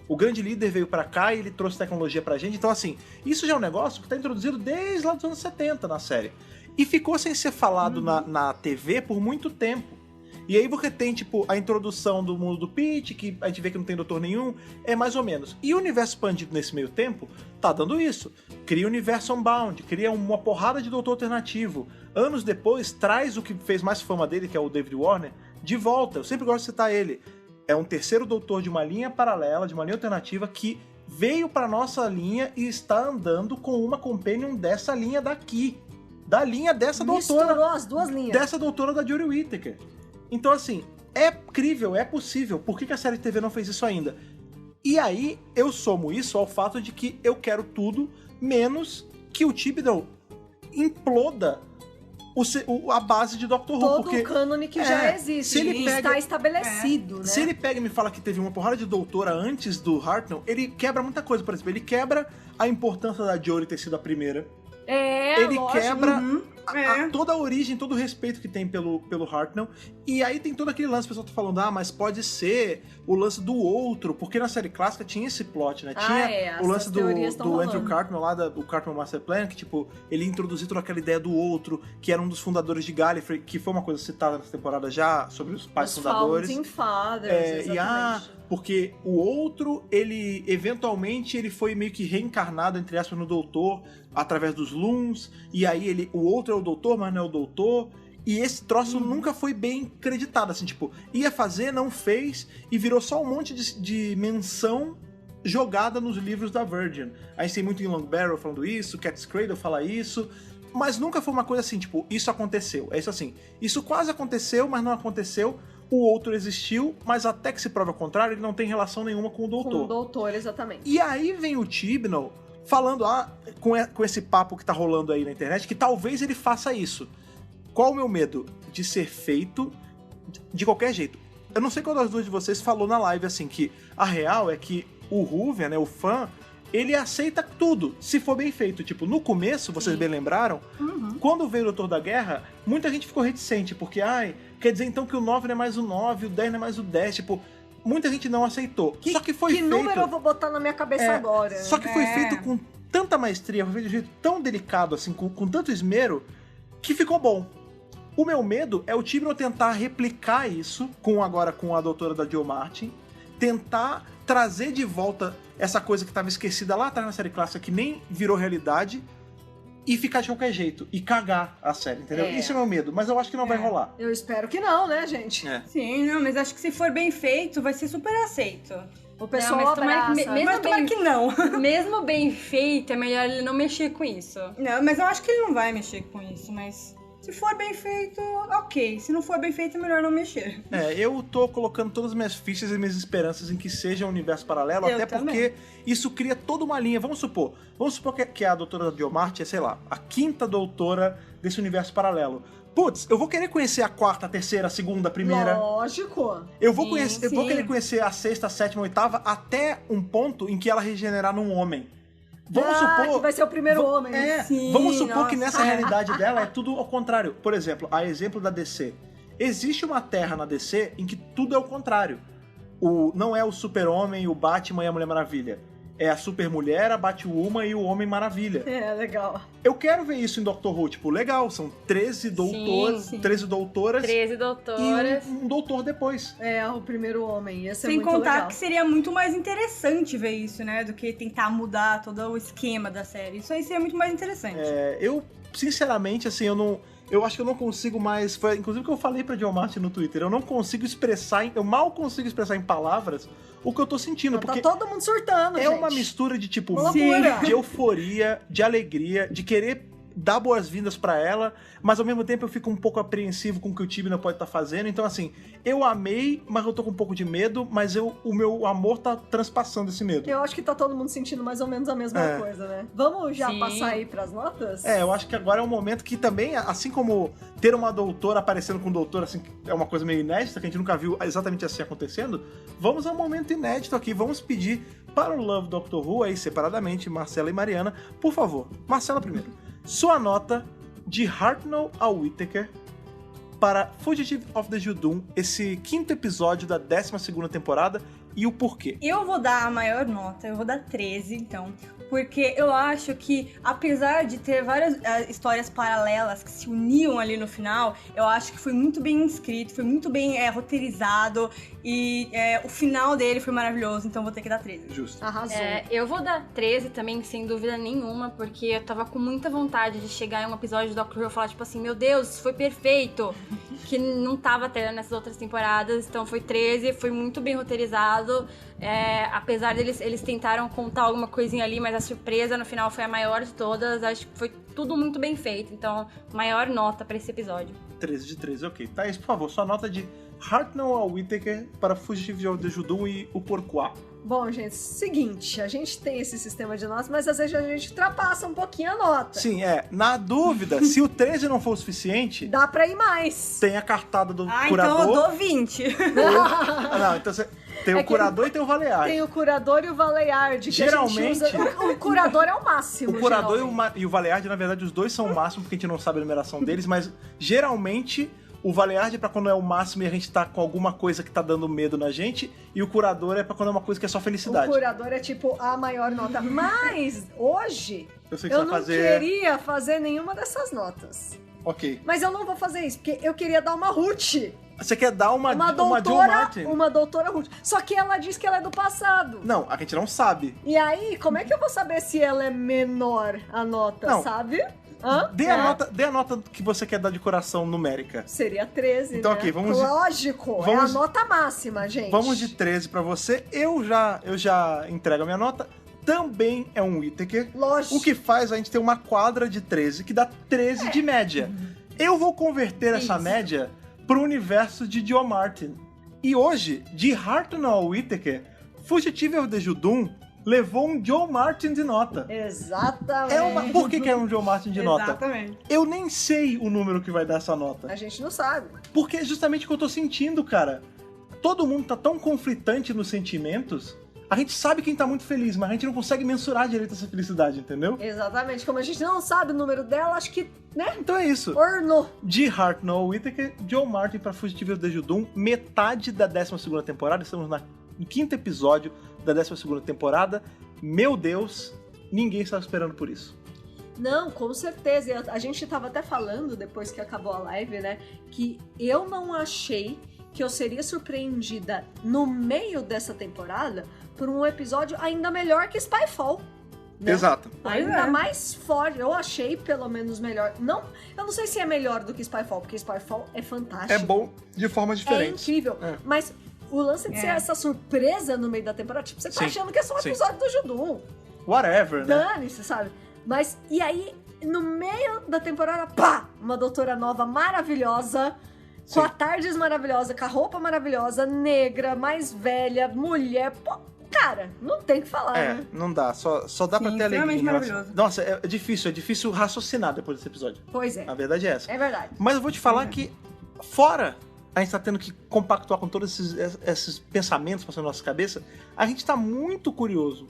o grande líder veio pra cá e ele trouxe tecnologia pra gente. Então, assim, isso já é um negócio que tá introduzido desde lá dos anos 70 na série. E ficou sem ser falado na TV por muito tempo. E aí você tem, tipo, a introdução do mundo do Pete, que a gente vê que não tem doutor nenhum, é mais ou menos. E o universo expandido nesse meio tempo tá dando isso. Cria o universo Unbound, cria uma porrada de doutor alternativo. Anos depois, traz o que fez mais fama dele, que é o David Warner, de volta. Eu sempre gosto de citar ele. É um terceiro doutor de uma linha paralela, de uma linha alternativa, que veio pra nossa linha e está andando com uma companion dessa linha daqui. Da linha dessa doutora. Misturou as duas linhas. Dessa doutora da Jodie Whittaker. Então, assim, é crível, é possível. Por que a série de TV não fez isso ainda? E aí, eu somo isso ao fato de que eu quero tudo, menos que o Thibodeau imploda a base de Doctor Who. Todo o cânone que já existe, está estabelecido, né? Se ele pega e me fala que teve uma porrada de doutora antes do Hartnell, ele quebra muita coisa. Por exemplo, ele quebra a importância da Jodie ter sido a primeira. Ele lógico. quebra toda a origem, todo o respeito que tem pelo Hartnell. E aí tem todo aquele lance, o pessoal tá falando, mas pode ser o lance do outro, porque na série clássica tinha esse plot, né? Tinha o lance do Andrew Cartmel lá, do Cartmel Master Plan, que tipo, ele introduziu toda aquela ideia do outro, que era um dos fundadores de Gallifrey, que foi uma coisa citada nessa temporada já, sobre os pais fundadores. Founding Fathers, exatamente. Porque o outro, ele eventualmente ele foi meio que reencarnado, entre aspas, no Doutor, através dos Loons, e aí o outro é o Doutor, mas não é o Doutor, e esse troço nunca foi bem creditado, assim, tipo, ia fazer, não fez, e virou só um monte de menção jogada nos livros da Virgin. A gente tem muito em Long Barrow falando isso, Cat's Cradle fala isso, mas nunca foi uma coisa assim, tipo, isso aconteceu. É isso assim, isso quase aconteceu, mas não aconteceu. O outro existiu, mas até que se prove ao contrário, ele não tem relação nenhuma com o Doutor. Com o Doutor, exatamente. E aí vem o Thibodeau falando, com esse papo que tá rolando aí na internet, que talvez ele faça isso. Qual o meu medo? De ser feito de qualquer jeito. Eu não sei qual das duas de vocês falou na live, assim, que a real é que o Hoover, né, o fã, ele aceita tudo, se for bem feito. Tipo, no começo, vocês bem lembraram, quando veio o Doutor da Guerra, muita gente ficou reticente, porque, quer dizer então que o 9 não é mais o 9, o 10 não é mais o 10, tipo, muita gente não aceitou. Só que foi feito... Que número eu vou botar na minha cabeça agora? Só que foi feito com tanta maestria, foi feito de um jeito tão delicado, assim, com tanto esmero, que ficou bom. O meu medo é o Thibodeau tentar replicar isso, agora com a doutora da Jo Martin, tentar trazer de volta essa coisa que estava esquecida lá atrás na série clássica, que nem virou realidade, e ficar de qualquer jeito, e cagar a série, entendeu? Isso é o meu medo, mas eu acho que não vai rolar. Eu espero que não, né, gente? Sim, não, mas acho que se for bem feito, vai ser super aceito. O pessoal abraça. Mas tomara que não. Mesmo bem feito, é melhor ele não mexer com isso. Não, mas eu acho que ele não vai mexer com isso, mas... Se for bem feito, ok. Se não for bem feito, é melhor não mexer. Eu tô colocando todas as minhas fichas e minhas esperanças em que seja um universo paralelo, até porque isso cria toda uma linha. Vamos supor que a doutora Jo Martin é, sei lá, a 5ª doutora desse universo paralelo. Putz, eu vou querer conhecer a 4ª, a 3ª, a 2ª, a 1ª. Lógico. Eu vou querer conhecer a 6ª, a 7ª, a 8ª, até um ponto em que ela regenerar num homem. Vamos supor que vai ser o primeiro homem. Vamos supor que nessa realidade dela é tudo ao contrário. Por exemplo, a exemplo da DC. Existe uma terra na DC em que tudo é o contrário. Não é o Super-Homem, o Batman e a Mulher Maravilha. É a Super-Mulher, a Batwoman e o Homem-Maravilha. Legal. Eu quero ver isso em Doctor Who. Tipo, legal, são 13 doutores, 13 doutoras. 13 doutoras. E um doutor depois. O primeiro homem. Ia ser Sem muito contar legal. que seria muito mais interessante ver isso, né? Do que tentar mudar todo o esquema da série. Isso aí seria muito mais interessante. Eu, sinceramente, assim, eu acho que eu não consigo mais... Foi inclusive o que eu falei pra Jo Martin no Twitter. Eu não consigo expressar... Eu mal consigo expressar em palavras o que eu tô sentindo. Porque tá todo mundo surtando, gente. uma mistura de, tipo, de euforia, de alegria, de querer dar boas-vindas pra ela, mas ao mesmo tempo eu fico um pouco apreensivo com o que o Thibodeau pode estar fazendo. Então, assim, eu amei, mas eu tô com um pouco de medo, mas o meu amor tá transpassando esse medo. Eu acho que tá todo mundo sentindo mais ou menos a mesma coisa, né? Vamos já passar aí pras notas? Eu acho que agora é um momento que também, assim como ter uma doutora aparecendo com um doutor, assim, é uma coisa meio inédita, que a gente nunca viu exatamente assim acontecendo, vamos a um momento inédito aqui, vamos pedir para o Love Doctor Who, aí separadamente, Marcela e Mariana, por favor, Marcela primeiro, sua nota de Hartnell a Whittaker para Fugitive of the Judum, esse 5º episódio da 12ª temporada, e o porquê? Eu vou dar a maior nota, eu vou dar 13, então. Porque eu acho que, apesar de ter várias histórias paralelas que se uniam ali no final, eu acho que foi muito bem escrito, foi muito bem roteirizado e o final dele foi maravilhoso, então vou ter que dar 13. Justo. Arrasou. Eu vou dar 13 também, sem dúvida nenhuma, porque eu tava com muita vontade de chegar em um episódio do Doctor Who e falar, tipo assim, meu Deus, isso foi perfeito, que não tava tendo nessas outras temporadas, então foi 13, foi muito bem roteirizado, apesar deles eles tentaram contar alguma coisinha ali, mas a surpresa no final foi a maior de todas, acho que foi tudo muito bem feito, então maior nota pra esse episódio. 13 de 13, ok. Thaís, por favor, sua nota de Hartnell Whittaker para Fugitive de Judum e o Pourquoi. Bom, gente, seguinte, a gente tem esse sistema de notas, mas às vezes a gente ultrapassa um pouquinho a nota. Sim, na dúvida, se o 13 não for o suficiente, dá pra ir mais. tem a cartada do curador. Então eu dou 20. Não, então você tem o curador e tem o Valeard. Tem o curador e o Valeard. Geralmente... O curador é o máximo. O curador e o Valeard, na verdade, os dois são o máximo, porque a gente não sabe a numeração deles, mas geralmente o Valeard é pra quando é o máximo e a gente tá com alguma coisa que tá dando medo na gente, e o curador é pra quando é uma coisa que é só felicidade. O curador é tipo a maior nota. Mas hoje eu não queria fazer nenhuma dessas notas. Ok. Mas eu não vou fazer isso, porque eu queria dar uma Ruth. Você quer dar uma doutora, Jill Martin? Uma doutora Ruth. Só que ela diz que ela é do passado. Não, a gente não sabe. E aí, como é que eu vou saber se ela é menor a nota, não. Sabe? Hã? Dê a nota que você quer dar de coração numérica. Seria 13, então, né? ok, vamos Lógico, é a nota máxima, gente. Vamos de 13 pra você. Eu já entrego a minha nota. Também é um Whittaker. Lógico. O que faz a gente ter uma quadra de 13, que dá 13 de média. Eu vou converter essa média pro universo de Joe Martin. E hoje, de Hartnell Whittaker, Fugitive of the Judum levou um Joe Martin de nota. Exatamente. Por que é um Joe Martin de nota? Exatamente. Eu nem sei o número que vai dar essa nota. A gente não sabe. Porque é justamente o que eu tô sentindo, cara. Todo mundo tá tão conflitante nos sentimentos. A gente sabe quem tá muito feliz, mas a gente não consegue mensurar direito essa felicidade, entendeu? Exatamente. Como a gente não sabe o número dela, acho que, né? Então é isso. Ornou. De Hartnell Whittaker, Joe Martin para Fugitive of the Judum, metade da 12ª temporada. Estamos no 5º episódio da 12ª temporada. Meu Deus, ninguém estava esperando por isso. Não, com certeza. A gente tava até falando, depois que acabou a live, né? Que eu não achei que eu seria surpreendida no meio dessa temporada por um episódio ainda melhor que Spyfall. Né? Exato. Ainda mais forte. Eu achei, pelo menos, melhor. Não, eu não sei se é melhor do que Spyfall, porque Spyfall é fantástico. É bom de forma diferente. É incrível. Mas o lance de ser essa surpresa no meio da temporada, tipo, você tá achando que é só um episódio do Judum. Whatever, né? Dane-se, sabe? Mas, e aí, no meio da temporada, pá! Uma doutora nova maravilhosa, com a TARDIS maravilhosa, com a roupa maravilhosa, negra, mais velha, mulher. Pô, cara, não tem o que falar, né? Não dá. Só dá pra ter alegria. Maravilhoso. Nossa, é difícil raciocinar depois desse episódio. Pois é. A verdade é essa. É verdade. Mas eu vou te falar que, fora a gente tá tendo que compactuar com todos esses pensamentos passando na nossa cabeça, a gente tá muito curioso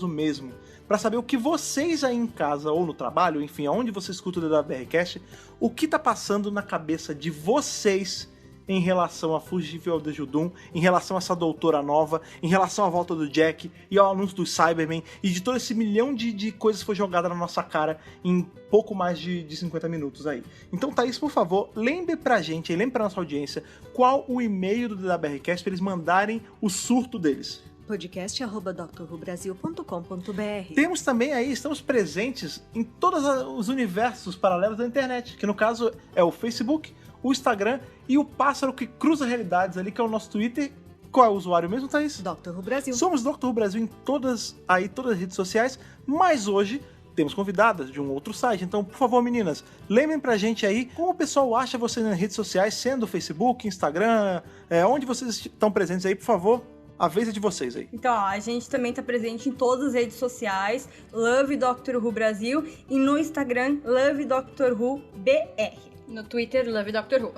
mesmo, pra saber o que vocês aí em casa ou no trabalho, enfim, aonde você escuta o DWRcast, o que tá passando na cabeça de vocês em relação a Fugitive of the Judum, em relação a essa doutora nova, em relação à volta do Jack e ao anúncio do Cybermen e de todo esse milhão de coisas que foi jogada na nossa cara em pouco mais de 50 minutos aí. Então, Thaís, por favor, lembre pra gente, lembre pra nossa audiência, qual o e-mail do DWRcast pra eles mandarem o surto deles. podcast@drrubrasil.com.br. Temos também aí, estamos presentes em todos os universos paralelos da internet, que no caso é o Facebook, o Instagram e o pássaro que cruza realidades ali, que é o nosso Twitter. Qual é o usuário mesmo, Thaís? Dr. Who Brasil. Somos Dr. Who Brasil em todas as redes sociais, mas hoje temos convidadas de um outro site. Então, por favor, meninas, lembrem pra gente aí como o pessoal acha vocês nas redes sociais, sendo Facebook, Instagram, onde vocês estão presentes aí, por favor. A vez é de vocês aí. Então, a gente também tá presente em todas as redes sociais, Love Dr. Who Brasil, e no Instagram, Love Dr. Who BR. No Twitter, Love Dr. Who.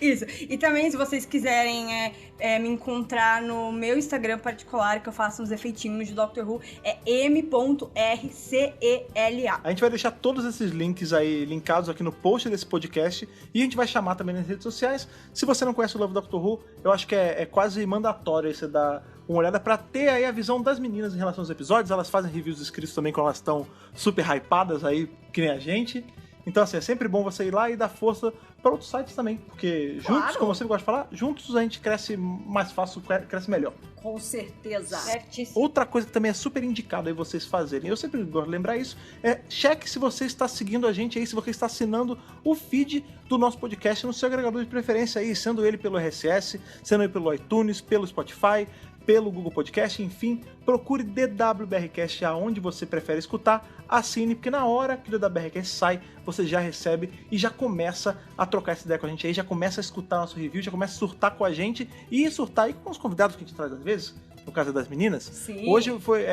Isso. E também, se vocês quiserem me encontrar no meu Instagram particular, que eu faço uns efeitinhos de Doctor Who, é m.rcela. A gente vai deixar todos esses links aí, linkados aqui no post desse podcast, e a gente vai chamar também nas redes sociais. Se você não conhece o Love Doctor Who, eu acho que é quase mandatório aí você dar uma olhada pra ter aí a visão das meninas em relação aos episódios. Elas fazem reviews escritos também quando elas estão super hypadas aí, que nem a gente. Então, assim, é sempre bom você ir lá e dar força para outros sites também, porque juntos, como você gosta de falar, juntos a gente cresce mais fácil, cresce melhor. Com certeza. Certíssimo. Outra coisa que também é super indicado aí vocês fazerem, eu sempre gosto de lembrar isso, cheque se você está seguindo a gente aí, se você está assinando o feed do nosso podcast no seu agregador de preferência aí, sendo ele pelo RSS, sendo ele pelo iTunes, pelo Spotify, pelo Google Podcast, enfim, procure DWBRcast aonde você prefere escutar, assine, porque na hora que o DWBRcast sai, você já recebe e já começa a trocar essa ideia com a gente aí, já começa a escutar nosso review, já começa a surtar com a gente e surtar aí com os convidados que a gente traz às vezes, no caso das meninas. Sim. Hoje foi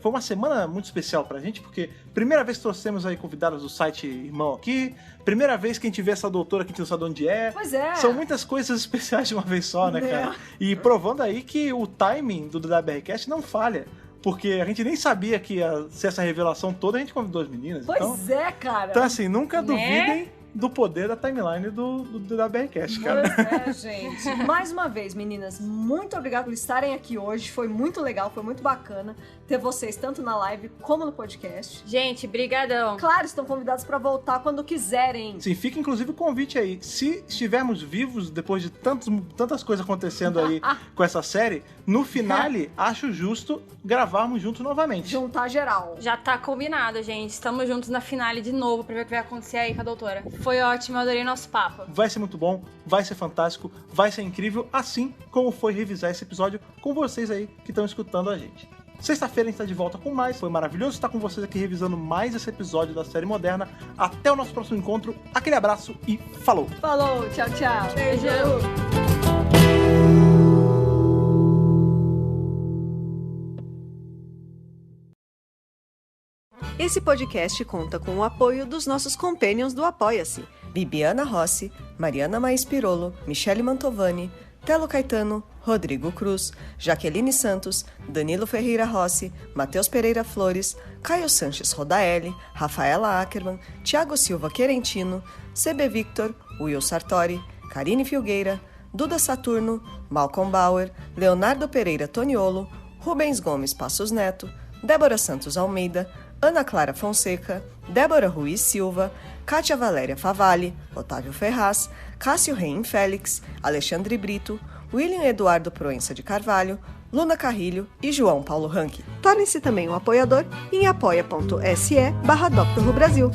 uma semana muito especial pra gente, porque primeira vez que trouxemos aí convidados do site Irmão aqui, primeira vez que a gente vê essa doutora que a gente não sabe de onde é. Pois é. São muitas coisas especiais de uma vez só, né, cara? E provando aí que o timing do DWBRcast não falha. Porque a gente nem sabia que ia ser essa revelação toda, a gente convidou as meninas. Pois é, cara. Então, assim, nunca duvidem do poder da timeline do DWBRcast, cara. Pois é, gente. Mais uma vez, meninas, muito obrigado por estarem aqui hoje. Foi muito legal, foi muito bacana ter vocês tanto na live como no podcast. Gente, brigadão. Claro, estão convidados para voltar quando quiserem. Sim, fica inclusive o convite aí. Se estivermos vivos depois de tantas coisas acontecendo aí com essa série, no finale, acho justo gravarmos juntos novamente. Juntar geral. Já tá combinado, gente. Estamos juntos na finale de novo pra ver o que vai acontecer aí com a doutora. Foi ótimo, eu adorei nosso papo. Vai ser muito bom, vai ser fantástico, vai ser incrível, assim como foi revisar esse episódio com vocês aí que estão escutando a gente. Sexta-feira a gente está de volta com mais. Foi maravilhoso estar com vocês aqui revisando mais esse episódio da série moderna. Até o nosso próximo encontro. Aquele abraço e falou! Falou, tchau, tchau. Beijo. Esse podcast conta com o apoio dos nossos companions do Apoia-se: Bibiana Rossi, Mariana Maes Pirolo, Michele Mantovani, Telo Caetano, Rodrigo Cruz, Jaqueline Santos, Danilo Ferreira Rossi, Matheus Pereira Flores, Caio Sanches Rodaelli, Rafaela Ackerman, Thiago Silva Querentino, CB Victor, Will Sartori, Karine Filgueira, Duda Saturno, Malcolm Bauer, Leonardo Pereira Toniolo, Rubens Gomes Passos Neto, Débora Santos Almeida, Ana Clara Fonseca, Débora Ruiz Silva, Kátia Valéria Favalli, Otávio Ferraz, Cássio Reim Félix, Alexandre Brito, William Eduardo Proença de Carvalho, Luna Carrilho e João Paulo Ranque. Torne-se também um apoiador em apoia.se/Dr. Who Brasil.